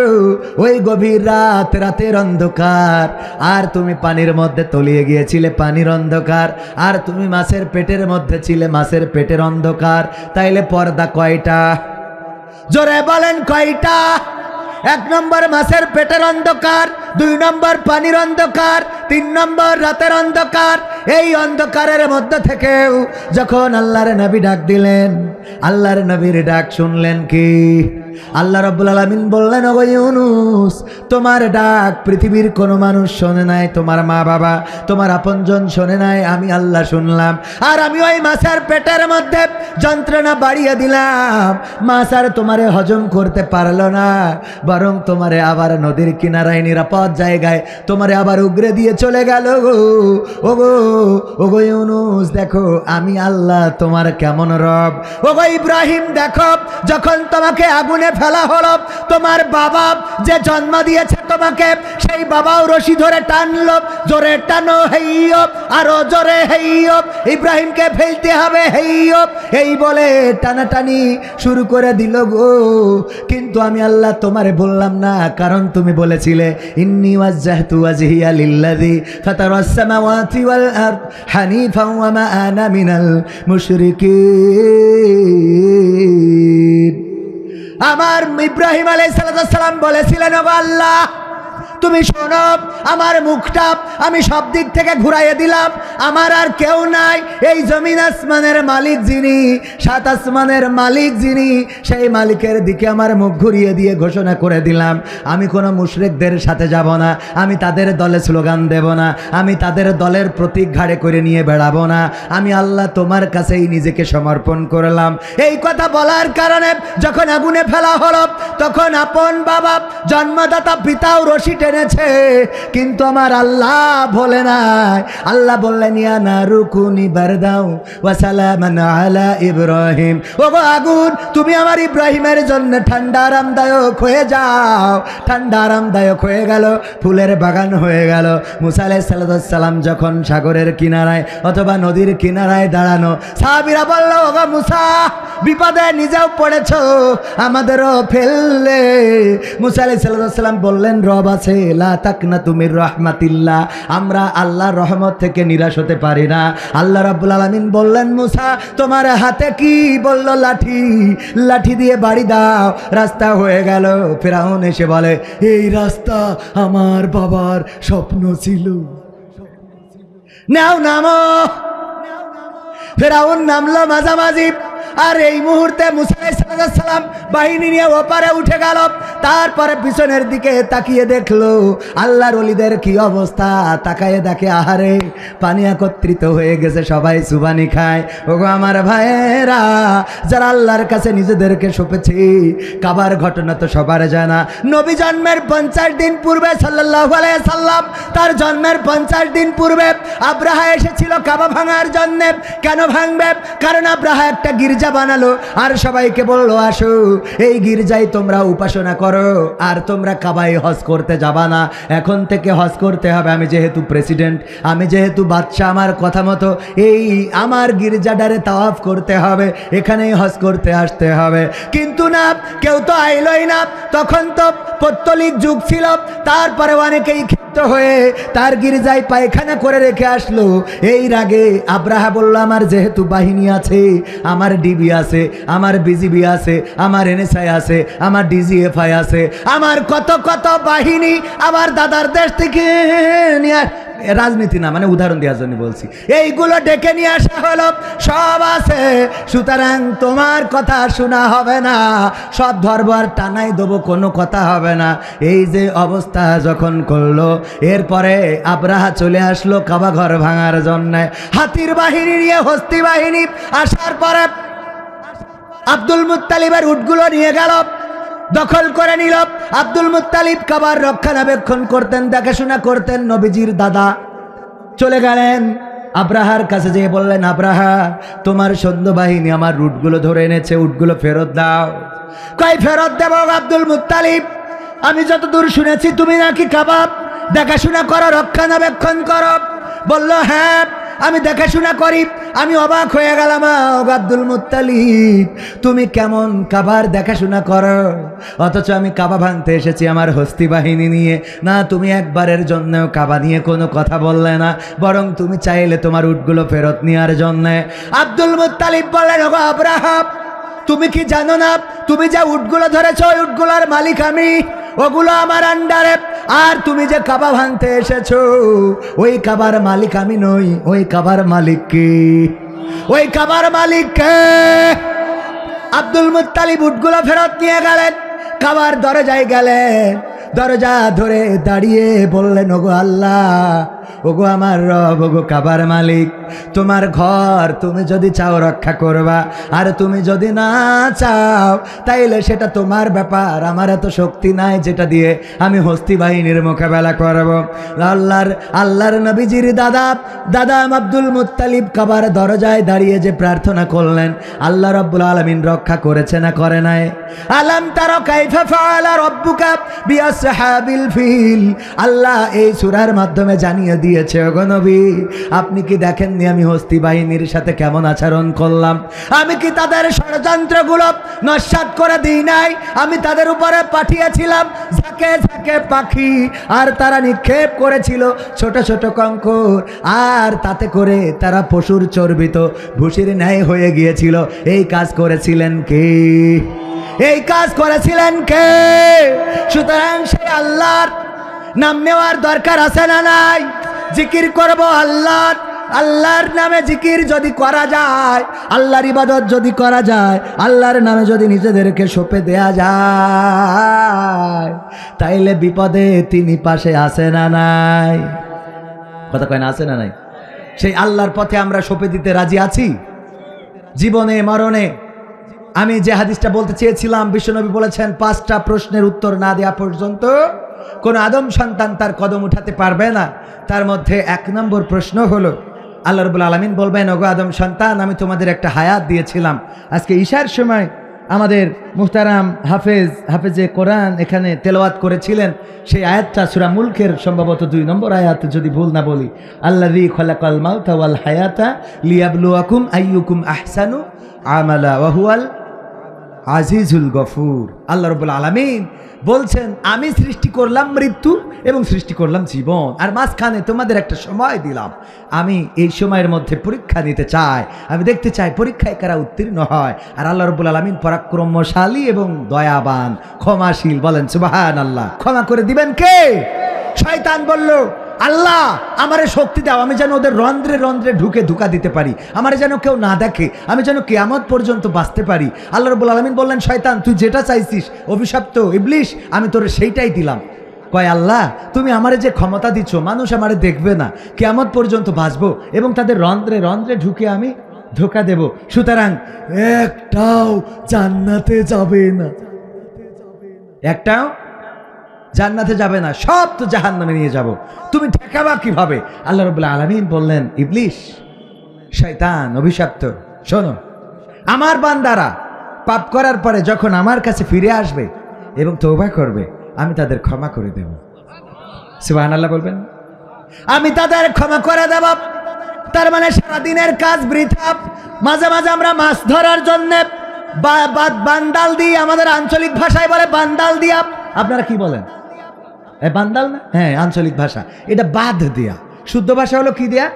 ওই গভীর রাত, রাতের অন্ধকার, আর তুমি পানির মধ্যে তলিয়ে গিয়েছিলে, পানির অন্ধকার, আর তুমি মাছের পেটের মধ্যে ছিলে, মাছের পেটের অন্ধকার, তাইলে পর্দা কয়টা? জোরে বলেন কয়টা? 1 নম্বর মাছের পেটের অন্ধকার, 2 নম্বর পানির অন্ধকার, 3 নম্বর রাতের অন্ধকার। এই অন্ধকারের মধ্যে থেকেও যখন আল্লাহর নবী ডাক দিলেন, আল্লাহর নবীর ডাক শুনলেন কি? আল্লাহ রাব্বুল আলামিন বললেন, ওগো ইউনুস, তোমার ডাক পৃথিবীর কোনো মানুষ শোনে নাই, তোমার মা বাবা, তোমার আপনজন শোনে নাই, আমি আল্লাহ শুনলাম। আর আমি ওই মাছের পেটের মধ্যে যন্ত্রণা বাড়িয়ে দিলাম। মাছ আর তোমারে হজম করতে পারলো না, বরং তোমারে আবার নদীর কিনারায় নিরাপদ জায়গায় তোমারে আবার উগরে দিয়ে চলে গেল গো। ওগো ওগো ইউনুস, দেখো আমি আল্লাহ তোমার কেমন রব। ওগো ইব্রাহিম, দেখো যখন তোমাকে আগুনে ফেলা হলো, তোমার বাবা যে জন্ম দিয়েছে তোমাকে, সেই বাবাও রশি ধরে টানলো, জোরে টানো, হেইয়ো, আরো জোরে হেইয়ো, ইব্রাহিমকে ফেলতে হবে, হেইয়ো, এই বলে টানাটানি শুরু করে দিল গো। কিন্তু আমি আল্লাহ তোমারে বললাম না, কারণ তুমি বলেছিলে, ইন্নী ওয়াজ্জাহতু ওয়াজহিয়া লিল্লাযী ফাতারাস সামাওয়াতি ওয়াল আরদ হানিফান ওয়া মা আনা মিনাল মুশরিকিন। আমার ইব্রাহিম আলাইহিস সালাম বলেছিলেন, ওগো আল্লাহ, তুমি শোনো, আমার মুখটা আমি সব দিক থেকে ঘুরাইয়ে দিলাম, আমার আর কেউ নাই। এই জমিন আসমানের মালিক যিনি, 7 আসমানের মালিক যিনি, সেই মালিকের দিকে আমার মুখ ঘুরিয়ে দিয়ে ঘোষণা করে দিলাম, আমি কোনো মুশরিকদের সাথে যাব না, আমি তাদের দলে স্লোগান দেব না, আমি তাদের দলের প্রতীক ঘাড়ে করে নিয়ে বেড়াবো না, আমি আল্লাহ তোমার কাছেই নিজেকে সমর্পণ করলাম। এই কথা বলার কারণে যখন আগুনে ফেলা হলো, তখন আপন বাবা, জন্মদাতা পিতাও রশি টেনেছে, কিন্তু আমার আল্লাহ বলে নাই। আল্লাহ বললেন, ইয়া নারু কুনি বারদাও ওয়া সালামান আলা ইব্রাহিম। ওগো আগুন, তুমি আমার ইব্রাহিমের জন্য ঠান্ডা আরামদায়ক হয়ে যাও। ঠান্ডা আরামদায়ক হয়ে গেল, ফুলের বাগান হয়ে গেল। মুসা আলাইহিস সালাম যখন সাগরের কিনারায় অথবা নদীর কিনারায় দাঁড়ানো, সাহাবীরা বলল, ওগো মুসা, বিপদে নিজেও পড়েছ, আমাদেরও ফেললে। মুসা আলাইহিস সালাম বললেন, রব আছে, লা তাকনাতু মির রাহমাতিল্লাহ, আমরা আল্লাহর রহমত থেকে নিরাশ হতে পারি না। আল্লাহ রাব্বুল আলামিন বললেন, মুসা, তোমার হাতে কি? বলল, লাঠি। লাঠি দিয়ে বাড়ি দাও। রাস্তা হয়ে গেল। ফিরআউন এসে বলে, এই রাস্তা আমার বাবার স্বপ্ন ছিল, নাও নামো। ফিরআউন নামলো মাঝামাঝি, আর এই মুহূর্তে মুসা আলাইহিস সালাম বাহিনী নিয়ে ওপারে উঠে গেল। তারপরে পিছনের দিকে তাকিয়ে দেখলো আল্লাহর ওলিদের কি অবস্থা। তাকায়ে দেখে আহারে পানি একত্রিত হয়ে গেছে, সবাই সুবানি খায়। ওগো আমার ভাইয়েরা, যারা আল্লাহর কাছে নিজেদেরকে সঁপেছে, কাবার ঘটনা তো সবার জানা। নবী জন্মের 50 দিন পূর্বে সাল্লাল্লাহু আলাইহি সাল্লাম, তার জন্মের 50 দিন পূর্বে আব্রাহা এসেছিল কাবা ভাঙার জন্য। কেন ভাঙবে? কারণ আব্রাহা একটা গির্জা বানালো আর সবাইকে বললো আসো এই গির্জায় তোমরা উপাসনা করো, আর তোমরা কাবায় হজ করতে যাবা না। এখন থেকে হজ করতে হবে। আমি যেহেতু প্রেসিডেন্ট, আমি যেহেতু বাদশা, আমার কথা মতো এই আমার গির্জাটারে তাওয়াফ করতে হবে, এখানেই হজ করতে আসতে হবে। কিন্তু না, কেউ তো আইলই না। তখন তো পৌত্তলিক যুগ ছিল। তারপরে অনেকেই ক্ষিপ্ত হয়ে তার গির্জায় পায়খানা করে রেখে আসলো। এই রাগে আব্রাহা বলল আমার যেহেতু বাহিনী আছে, আমার ডিবি আছে, আমার বিজিবি আছে, আমার এনএসআই আছে, আমার ডিজিএফআই আছে, আমার কত কত বাহিনী আমার দাদার দেশ থেকে নিয়ে, রাজনীতি না মানে উদাহরণ দেওয়ার জন্য বলছি, এইগুলো ডেকে নিয়ে আসা হলো, সব আছে। সুতরাং তোমার কথা শোনা হবে না, সব ধরবার টানাই দেবো, কোনো কথা হবে না। এই যে অবস্থা যখন করলো, এরপরে আব্রাহা চলে আসলো কাবা ঘর ভাঙার জন্য হাতির বাহিনী নিয়ে। হস্তি বাহিনী আসার পরে আব্দুল মুত্তালিবের উটগুলো নিয়ে গেল, দখল করে নিল। আব্দুল মুত্তালিব কাবার রক্ষণাবেক্ষণ করতেন, দেখাশোনা করতেন। নবীজির দাদা চলে গেলেন আব্রাহার কাছে, যেয়ে বললেন আব্রাহা তোমার সৈন্য বাহিনী আমার উটগুলো ধরে এনেছে, উটগুলো ফেরত দাও। কই ফেরত দেব আব্দুল মুত্তালিব? আমি যতদূর শুনেছি তুমি নাকি কাবা দেখাশোনা করো, রক্ষণাবেক্ষণ করো। বলল হ্যাঁ আমি দেখাশোনা করি। আমি অবাক হয়ে গেলাম, আব্দুল মুত্তালিব তুমি কেমন কাবার দেখাশোনা করো, অথচ আমি কাবা ভাঙতে এসেছি আমার হস্তি বাহিনী নিয়ে। না, তুমি একবারের জন্যও কাবা নিয়ে কোনো কথা বললে না, বরং তুমি চাইলে তোমার উটগুলো ফেরত নেওয়ার জন্য। আব্দুল মুত্তালিব বললেন ওগো আব্রাহা, তুমি কি জানো না তুমি যে উটগুলো ধরেছো ওই উটগুলোর মালিক আমি, ওগুলো আমার আন্ডারে। আর তুমি যে কাবা ভাঙতে এসেছো ওই কাবার মালিক আমি নই, ওই কাবার মালিক কে? ওই কাবার মালিক কে? আব্দুল মুত্তালিব উটগুলো ফেরত নিয়ে গেলেন, কাবার দরজায় গেলেন, দরজা ধরে দাঁড়িয়ে বললেন ওগো আল্লাহ, ওগো আমার রব, ওগো কাবার মালিক, তোমার ঘর তুমি যদি চাও রক্ষা করবা, আর তুমি যদি না চাও তাইলে সেটা তোমার ব্যাপার। আমার এত শক্তি নাই যেটা দিয়ে আমি হস্তি বাহিনীর মোকাবেলা করব। আল্লাহর নবীজির দাদা আব্দুল মুত্তালিব কাবার দরজায় দাঁড়িয়ে যে প্রার্থনা করলেন, আল্লাহ রাব্বুল আলামিন রক্ষা করেছে না করে নাই? আলাম তারা কাইফা ফাআলা রাব্বুকা বিআসহাবিল ফিল। আল্লাহ এই সূরার মাধ্যমে জানিয়ে দিয়েছে ওগো নবী, আপনি কি দেখেননি আমি হস্তি বাহিনীর সাথে কেমন আচরণ করলাম? আমি কি তাদের ষড়যন্ত্রগুলো নস্যাৎ করে দিই নাই? আমি তাদের উপরে পাঠিয়েছিলাম ঝাঁকে ঝাঁকে পাখি, আর তারা নিক্ষেপ করেছিল ছোট ছোট কঙ্কর, আর তাতে করে তারা পশুর চর্বিত ভুসির ন্যায় হয়ে গিয়েছিল। এই কাজ করেছিলেন কে? এই কাজ করেছিলেন কে? সুতরাং সেই আল্লাহর নাম নেওয়ার দরকার আছে না নাই? জিকির করব আল্লাহর নামে জিকির যদি করা যায়, আল্লাহর ইবাদত যদি করা যায়, আল্লাহর নামে যদি নিজেদেরকে সঁপে দেয়া যায়, তাইলে বিপদে তিনি পাশে আছে না নাই? কথা কয় না, আছে না নাই? সেই আল্লাহর পথে আমরা সঁপে দিতে রাজি আছি জীবনে মরণে। আমি যে হাদিসটা বলতে চেয়েছিলাম, বিশ্বনবী বলেছেন 5টা প্রশ্নের উত্তর না দেওয়া পর্যন্ত কোন আদম সন্তান তার কদম উঠাতে পারবে না। তার মধ্যে 1 নম্বর প্রশ্ন হলো, আল্লাহ রাব্বুল আলামিন বলবেন ওগো আদম সন্তান, আমি তোমাদের একটা হায়াত দিয়েছিলাম। আজকে ঈশার সময় আমাদের মুহতারাম হাফেজে কোরআন এখানে তেলাওয়াত করেছিলেন, সেই আয়াতটা সূরা মুলকের সম্ভবত 2 নম্বর আয়াত যদি ভুল না বলি, আল্লাযী খালাকাল মাউতা ওয়াল হায়াতা লিয়াবলুয়াকুম আইয়ুকুম আহসানু আমালা ওয়া হুয়াল আজিজুল গফুর। আল্লাহ রাব্বুল আলামিন বলছেন আমি সৃষ্টি করলাম মৃত্যু এবং সৃষ্টি করলাম জীবন, আর মাঝখানে তোমাদের একটা সময় দিলাম। আমি এই সময়ের মধ্যে পরীক্ষা নিতে চাই, আমি দেখতে চাই পরীক্ষায় কারা উত্তীর্ণ হয়। আর আল্লাহ রাব্বুল আলামিন পরাক্রমশালী এবং দয়াবান, ক্ষমাশীল। বলেন সুবহানাল্লাহ। ক্ষমা করে দিবেন কে? শয়তান বলল আল্লাহ আমারে শক্তি দাও, আমি যেন ওদের রন্ধ্রে রন্ধ্রে ঢুকে ধোঁকা দিতে পারি, আমারে যেন কেউ না দেখে, আমি যেন কিয়ামত পর্যন্ত বাঁচতে পারি। আল্লাহ রাব্বুল আলামিন বললেন, শয়তান তুই যেটা চাইছিস, অভিশপ্ত ইবলিশ আমি তোরে সেইটাই দিলাম। কয় আল্লাহ তুমি আমারে যে ক্ষমতা দিচ্ছ, মানুষ আমারে দেখবে না, কিয়ামত পর্যন্ত বাঁচবো এবং তাদের রন্ধ্রে রন্ধ্রে ঢুকে আমি ধোঁকা দেব, সুতরাং একটাও জান্নাতে যাবে না, একটাও জান্নাতে যাবে না, সব তো জাহান্নামে নিয়ে যাব, তুমি ঠেকাবা কিভাবে? আল্লাহ রাব্বুল আলামিন বললেন, ইবলিশ শয়তান অভিশপ্ত, শোনো, আমার বান্দারা পাপ করার পরে যখন আমার কাছে ফিরে আসবে এবং তওবা করবে, আমি তাদের ক্ষমা করে দেব। সুবহানাল্লাহ বলবেন, আমি তাদের ক্ষমা করে দেব। তার মানে সারাদিনের কাজ বৃথা। মাঝে মাঝে আমরা মাছ ধরার জন্য বান্দাল দিই, আমাদের আঞ্চলিক ভাষায় বলে বান্দাল দিয়া, আপনারা কি বলেন? বান্দাল না? হ্যাঁ, আঞ্চলিক ভাষা এটা বাঁধ দেয়া, শুদ্ধ ভাষা হলো কি দেয়া?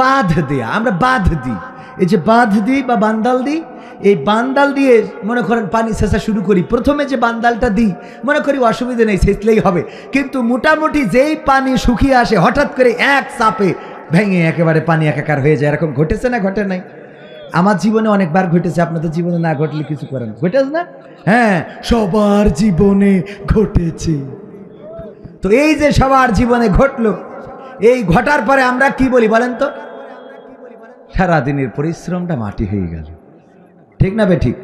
বাঁধ দেয়া। আমরা বাঁধ দিই, এই যে বাঁধ দিই বা বান্দাল দিই, এই বান্দাল দিয়ে মনে করেন পানি সেচা শুরু করি। প্রথমে যে বান্দালটা দিই মনে করি অসুবিধা নেই, সেচলেই হবে, কিন্তু মোটামুটি যেই পানি শুকিয়ে আসে হঠাৎ করে এক চাপে ভেঙে একেবারে পানি একাকার হয়ে যায়। এরকম ঘটেছে না ঘটে নাই? আমার জীবনে অনেকবার ঘটেছে, আপনাদের জীবনে না ঘটলে কিছু করেন, ঘটেছে না? হ্যাঁ, সবার জীবনে ঘটেছে। তো এই যে সবার জীবনে ঘটলো, এই ঘটার পরে আমরা কি বলি বলেন তো? সারাদিনের পরিশ্রমটা মাটি হয়ে গেল, ঠিক না বে ঠিক?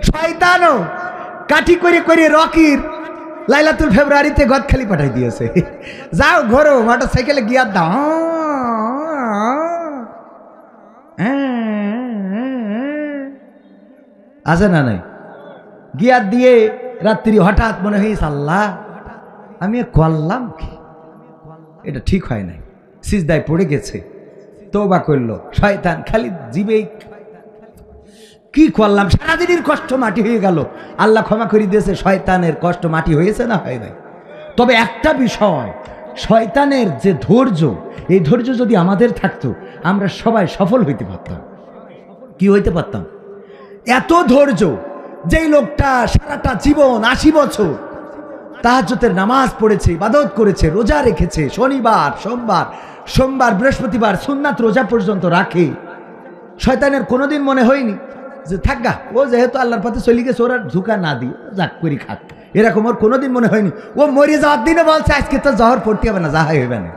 শয়তানও কাঠি করে করে রকির লাইলাতুল ফেব্রুয়ারিতে গদখালি পাঠাই দিয়েছে, যাও ঘরো মোটর সাইকেলে গিয়ার দাও, আছে না নাই? গিয়ার দিয়ে রাত্রি হঠাৎ মনে হয়েছে আল্লাহ আমি করলাম কি, এটা ঠিক হয় নাই, সিজদায় পড়ে গেছে, তওবা করলো। শয়তান খালি জিবেই কি করলাম, সারাদিনের কষ্ট মাটি হয়ে গেল। আল্লাহ ক্ষমা করে দিয়েছে, শয়তানের কষ্ট মাটি হয়েছে না হয় নাই? তবে একটা বিষয়, শয়তানের যে ধৈর্য, এই ধৈর্য যদি আমাদের থাকতো আমরা সবাই সফল হইতে পারতাম। কি হইতে পারতাম? এত ধৈর্য, যেই লোকটা সারাটা জীবন 80 বছর তাহাজ্জুদের নামাজ পড়েছে, ইবাদত করেছে, রোজা রেখেছে, শনিবার সোমবার বৃহস্পতিবার সুন্নাত রোজা পর্যন্ত রাখে, শয়তানের কোনোদিন মনে হয়নি যে থাকগা ও যেহেতু আল্লাহর পথে চলে গেছে ওরা ঝুঁকা না দিয়ে যাক করি খাক, এরকম ওর কোনোদিন মনে হয়নি। ও মরে যাওয়ার দিনে বলছে আজকে তো জহর পড়তে হবে না, যাহাই হবে না।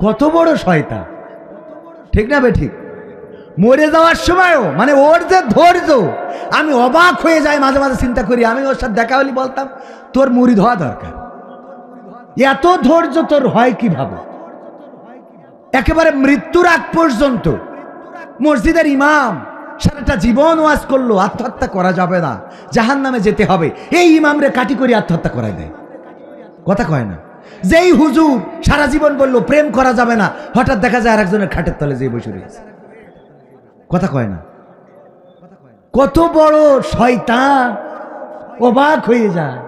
কত বড় শয়তান, ঠিক না বে ঠিক? মরে যাওয়ার সময়ও মানে ওর যে ধৈর্য, আমি অবাক হয়ে যাই, মাঝে মাঝে চিন্তা করি, আমি ওর সাথে দেখা হলে বলতাম তোর মুরিদ হওয়া দরকার, এত ধৈর্য তোর হয় কিভাবে? একেবারে মৃত্যুর আগ পর্যন্ত মসজিদের ইমাম সারাটা জীবন ওয়াজ করলো, আত্মহত্যা করা যাবে না, জাহান্নামে যেতে হবে, এই ইমামরে কাটি করে আত্মহত্যা করায় দেয়, কথা কয় না। যেই হুজুর সারা জীবন বললো প্রেম করা যাবে না, হঠাৎ দেখা যায় আরেকজনের খাটের তলে যেয়ে বসে রয়েছে, কথা কয় না। কত বড় শয়তান, অবাক হয়ে যায়,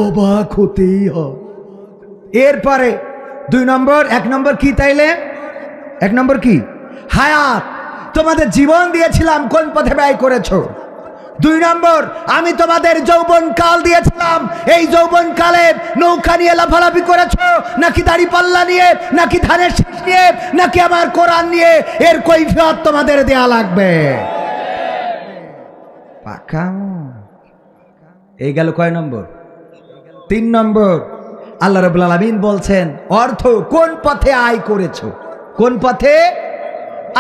অবাক হতেই হয়। এরপরে 2 নম্বর, 1 নম্বর কি তাইলে? 1 নম্বর কি? হায়াত, তোমাদের জীবন দিয়েছিলাম, কোন পথে ব্যয় করেছো? 2 নম্বর, আমি তোমাদের যৌবন কাল দিয়েছিলাম, এই যৌবন কালে নৌকা নিয়ে লাফালাফি করেছো নাকি দাড়ি পাল্লা নিয়ে, নাকি ধানের শীষ নিয়ে, নাকি আমার কোরআন নিয়ে? এর কৈফিয়ত তোমাদের দেয়া লাগবে। পাকা। এই গেল কয় নম্বর? 3 নম্বর, আল্লাহ রাব্বুল আলামিন বলছেন অর্থ কোন পথে আয় করেছো, কোন পথে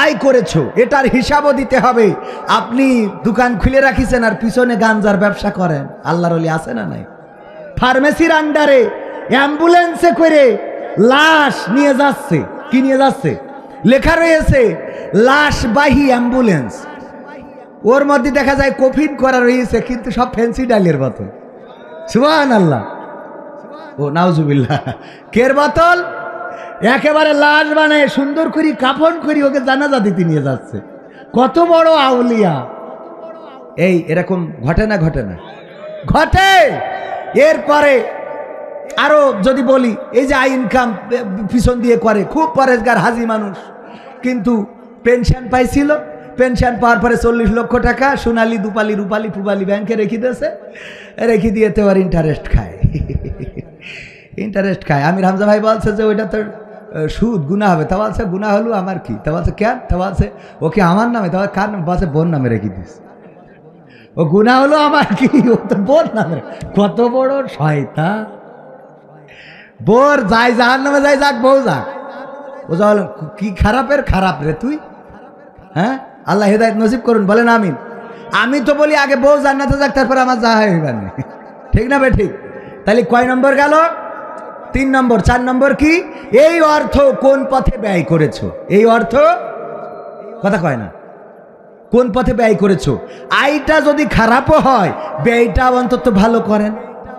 আয় করেছো এটার হিসাবও দিতে হবে। আপনি দোকান খুলে রাখিছেন আর পিছনে গাঞ্জার ব্যবসা করেন, আল্লাহর ওলি আছে না নাই? ফার্মেসির আন্ডারে অ্যাম্বুলেন্সে করে লাশ নিয়ে যাচ্ছে, কি নিয়ে যাচ্ছে? লেখা রয়েছে লাশবাহী অ্যাম্বুলেন্স, ওর মধ্যে দেখা যায় কফিন করা রয়েছে, কিন্তু সব ফ্যান্সি ডালের বোতল। সুবহানাল্লাহ, ও নাউজুবিল্লাহ, কের বোতল? একেবারে লাশ বানায় সুন্দর করে কাফন করি ওকে জানাজা দিতে নিয়ে যাচ্ছে। কত বড় আউলিয়া! এই এরকম ঘটে না ঘটে না? ঘটে। এরপরে আরো যদি বলি, এই যে আই ইনকাম পিছন দিয়ে করে, খুব পরেশগার হাজি মানুষ, কিন্তু পেনশন পাইছিল, পেনশন পাওয়ার পরে 40 লক্ষ টাকা সোনালী দুপালি রূপালী পুবালি ব্যাংকে রেখে দিয়েছে, রেখে দিয়ে তো আর ইন্টারেস্ট খায়, ইন্টারেস্ট খায়। আমির হামজা ভাই বলছে যে ওইটা তো সুদ গুনাহ হবে। তা বলছে গুনাহ হলো আমার কি? তা বলছে কেন? তা বলছে ওকে আমার নামে। তা কার নামে? বলছে বোন নামে রেখে দিস। ও গুনাহ হলো আমার কি? ও তো বোন নামে। কত বড় শয়তান! বোর যাই জাহার নামে যাই, যাক বউ যাক। ও যা কি খারাপের খারাপ রে তুই। হ্যাঁ, আল্লাহ হেদায়েত নসিব করুন, বলেন আমিন। আমি তো বলি আগে বউ জান্নাতে যাক, তারপর আমার যা হয় হইবার নেই। ঠিক না বে ঠিক? তাহলে কয় নম্বর গেল? 3 নম্বর। 4 নম্বর কি? এই অর্থ কোন পথে ব্যয় করেছো? এই অর্থ কথা কয় না, কোন পথে ব্যয় করেছো? আয়টা যদি খারাপও হয়, ব্যয়টা অন্তত ভালো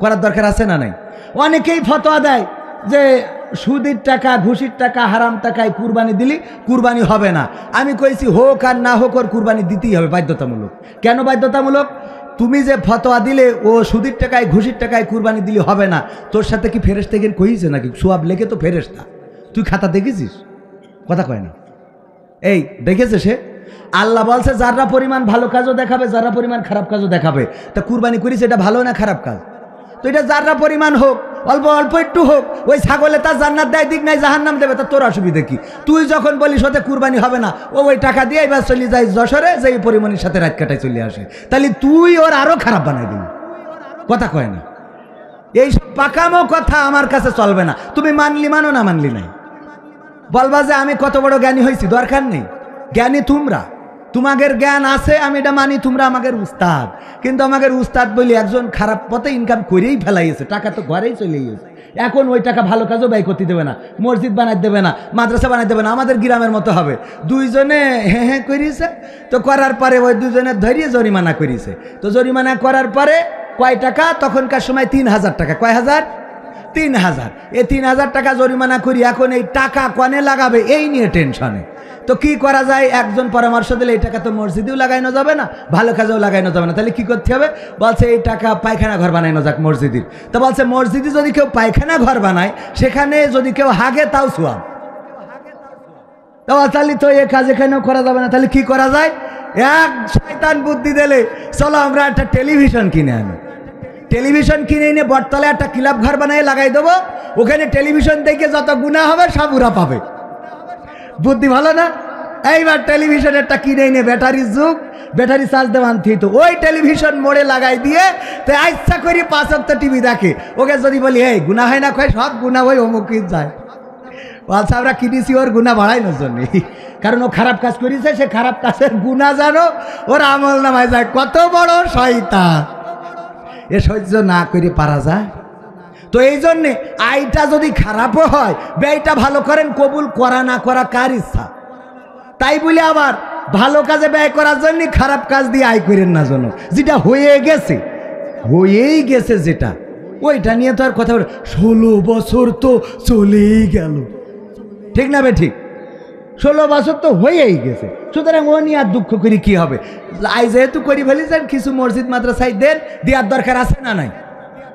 করার দরকার আছে না নাই? অনেকেই ফতোয়া দেয় যে সুদের টাকা, ঘুষির টাকা, হারাম টাকায় কুরবানি দিলি কুরবানি হবে না। আমি কইছি হোক আর না হোক ওর কুরবানি দিতেই হবে, বাধ্যতামূলক। কেন বাধ্যতামূলক? তুমি যে ফতোয়া দিলে ও সুদের টাকায়, ঘুষির টাকায় কুরবানি দিলে হবে না, তোর সাথে কি ফেরেশতা গিয়ে কইছে নাকি? সোয়াব লেগে তো ফেরেশতা। তুই খাতা দেখেছিস? কথা কয় না। এই দেখেছে সে? আল্লাহ বলছে যারা পরিমাণ ভালো কাজও দেখাবে, যারা পরিমাণ খারাপ কাজও দেখাবে। তা কুরবানি করিস, এটা ভালো না খারাপ কাজ? তো এটা যারা পরিমাণ হোক, অল্প অল্প একটু হোক, ওই ছাগলে তার জান্নাত দেয় দিক নাই জাহান্নাম দেবে, তা তোর অসুবিধা কি? তুই যখন বলিস ওতে কুরবানি হবে না, ও ওই টাকা দিয়ে এবার চলে যায় যশোরে, যে পরিমাণের সাথে রাত কাটায় চলে আসে, তাহলে তুই ওর আরো খারাপ বানাই দিবি। কথা কয় না। এই পাকামো কথা আমার কাছে চলবে না। তুমি মানলি মানো, না মানলি নাই। বলবা যে আমি কত বড় জ্ঞানী হয়েছি, দরকার নেই। জ্ঞানী তোমরা, তোমাদের জ্ঞান আছে, আমি এটা মানি। তোমরা আমাদের উস্তাদ, কিন্তু আমাদের উস্তাদ বলি একজন খারাপ পথে ইনকাম করেই ফেলাইছে, টাকা তো ঘরেই চলে গেছে। এখন ওই টাকা ভালো কাজও ব্যয় করতে দেবে না, মসজিদ বানাই দেবে না, মাদ্রাসা বানাই দেবে না, আমাদের গ্রামের মতো হবে। দুইজনে হ্যাঁ হ্যাঁ করিছে, তো করার পরে ওই দুজনের ধরিয়ে জরিমানা করিছে। তো জরিমানা করার পরে কয় টাকা? তখনকার সময় 3000 টাকা। কয় হাজার? 3000। এই 3000 টাকা জরিমানা করি, এখন এই টাকা কনে লাগাবে এই নিয়ে টেনশনে। তো কি করা যায়? একজন পরামর্শ দিলে এই টাকা তো মসজিদেও লাগাইনো যাবে না, ভালো কাজেও লাগাইনো যাবে না, তাহলে কি করতে হবে? বলছে এই টাকা পায়খানা ঘর বানাইনো যাক মসজিদের। তো বলছে মসজিদে যদি কেউ পায়খানা ঘর বানায়, সেখানে যদি কেউ হাগে তাও সোয়াব। তাহলে তো এ কাজ এখানেও করা যাবে না, তাহলে কি করা যায়? এক শয়তান বুদ্ধি দিলে, চলো আমরা একটা টেলিভিশন কিনে আনি। টেলিভিশন কিনে এনে বটতলে একটা ক্লাব ঘর বানায় লাগাই দেবো, ওখানে টেলিভিশন দেখে যত গুনাহ হবে সব ওরা পাবে। বুদ্ধি ভালো না? এইবার টেলিভিশনেরটা কিনে এনে, ব্যাটারির যুগ, ব্যাটারি চার্জ দেওয়া আনতে হতো, ওই টেলিভিশন মোড়ে লাগাই দিয়ে তো ইচ্ছা করি 5 ওয়াক্ত টিভি দেখে। ওকে যদি বলি এই গুনাহ হয় না, কয় সব গুনাহ ওই অমুক যায়। বলছে আমরা কিনেছি ওর গুনাহ বাড়াইনোর জন্য, কারণ ও খারাপ কাজ করেছে, সে খারাপ কাজের গুনাহ জানো ওর আমল নামায় যায়। কত বড় শয়তান! এ সহ্য না করে পারা যায়? তো এই জন্যে আয়টা যদি খারাপও হয়, ব্যয়টা ভালো করেন। কবুল করা না করা কার ইচ্ছা। তাই বলে আবার ভালো কাজে ব্যয় করার জন্য খারাপ কাজ দিয়ে আয় করেন না যেন। যেটা হয়েই গেছে যেটা, ওইটা নিয়ে তো আর কথা বলে। 16 বছর তো চলেই গেল, ঠিক না বে ঠিক? 16 বছর তো হয়েই গেছে, সুতরাং ও নিয়ে আর দুঃখ করি কি হবে? আয় যেহেতু করি ফেলেছেন, কিছু মসজিদ মাদ্রাসায় দেওয়ার দরকার আছে না নাই?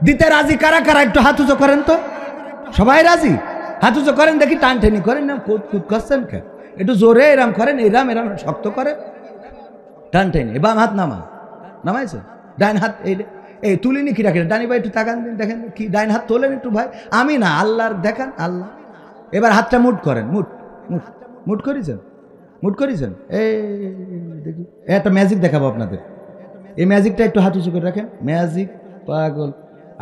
দিতে রাজি কারা কারা? একটু হাত উঁচু করেন তো। সবাই রাজি? হাত উঁচু করেন দেখি। টানটেনি করেন না, কুদ করছেন কেন? একটু জোরে এরাম করেন, এরাম শক্ত করেন। টানটেনি। বাম হাত নামাইছে, ডাইন হাত এই তুলিনি কি রাখেন? ডানি ভাই একটু তাকান দিন, দেখেন কি ডাইন হাত তোলেন একটু ভাই। আমি না, আল্লাহর দেখান, আল্লাহ। এবার হাতটা মুট করেন, মুট করেছেন। এই দেখি একটা ম্যাজিক দেখাবো আপনাদের। এই ম্যাজিকটা একটু হাত উঁচু করে রাখেন। ম্যাজিক পাগল,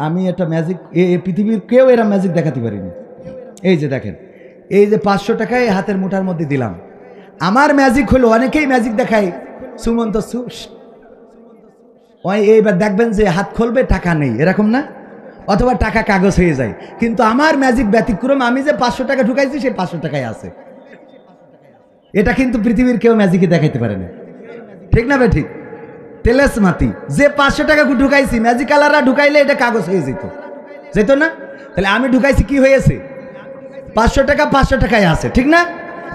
আমি একটা ম্যাজিক, পৃথিবীর কেউ এরা ম্যাজিক দেখাতে পারিনি। এই যে দেখেন, এই যে 500 টাকায় হাতের মুঠার মধ্যে দিলাম। আমার ম্যাজিক হলো, অনেকেই ম্যাজিক দেখায় সুমন্ত এইবার দেখবেন যে হাত খুলবে টাকা নেই, এরকম না? অথবা টাকা কাগজ হয়ে যায়। কিন্তু আমার ম্যাজিক ব্যতিক্রম, আমি যে 500 টাকা ঢুকাইছি সেই 500 টাকায় আছে। এটা কিন্তু পৃথিবীর কেউ ম্যাজিকে দেখাইতে পারে না, ঠিক না বে ঠিক? তেলেসমাতি যে 500 টাকা ঢুকাইছি, ম্যাজিকালাররা ঢুকাইলে এটা কাগজ হয়ে যেত না? তাহলে আমি ঢুকাইছি, কি হয়েছে? 500 টাকা 500 টাকায় আছে, ঠিক না?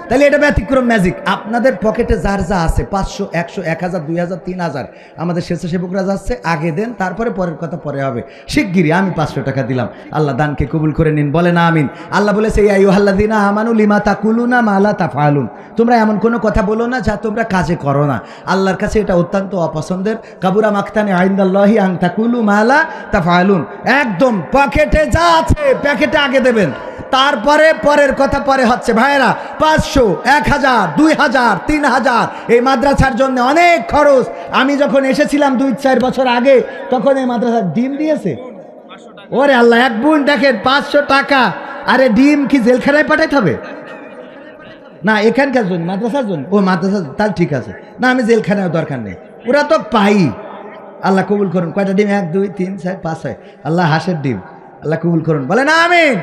তাহলে এটা ব্যতিক্রম ম্যাজিক। আপনাদের পকেটে যার যা আছে, 500, 100, 1000, 2000, 3000, আমাদের স্বেচ্ছাসেবকরা যাচ্ছে, আগে দেন, তারপরে পরের কথা পরে হবে। শিগগিরই আমি 500 টাকা দিলাম। আল্লাহ দানকে কবুল করে নিন, বলেন আমিন। আল্লাহ বলেছে ইয়া আইয়ুহাল্লাযীনা আমানু লিমা তাকুলুনা মা লা তাফআলুন, তোমরা এমন কোনো কথা বলো না যা তোমরা কাজে করো না। আল্লাহর কাছে এটা অত্যন্ত অপছন্দের। কাবুরা মাকতানি ইনদাল্লাহি আন তাকুলু মা লা তাফআলুন। একদম পকেটে যা আছে প্যাকেটে আগে দেবেন, তারপরে পরের কথা পরে হচ্ছে ভাইয়েরা, 500, 1000, 2000, 3000 এই মাদ্রাসার জন্য অনেক খরচ। আমি যখন এসেছিলাম 2-4 বছর আগে, তখন এই মাদ্রাসার ডিম দিয়েছে, ওরে আল্লাহ, এক বোন দেখেন 500 টাকা। আরে ডিম কি জেলখানায় পাঠাইতে হবে? না, এখানকার জন্য, মাদ্রাসার জন্য। ও মাদ্রাসা, তাহলে ঠিক আছে। না, আমি জেলখানায় দরকার নেই, ওরা তো পাই। আল্লাহ কবুল করুন। কয়টা ডিম? 1, 2, 3, 4, 5, 6। আল্লাহ হাঁসের ডিম, আল্লাহ কবুল করুন, বলে না আমিন।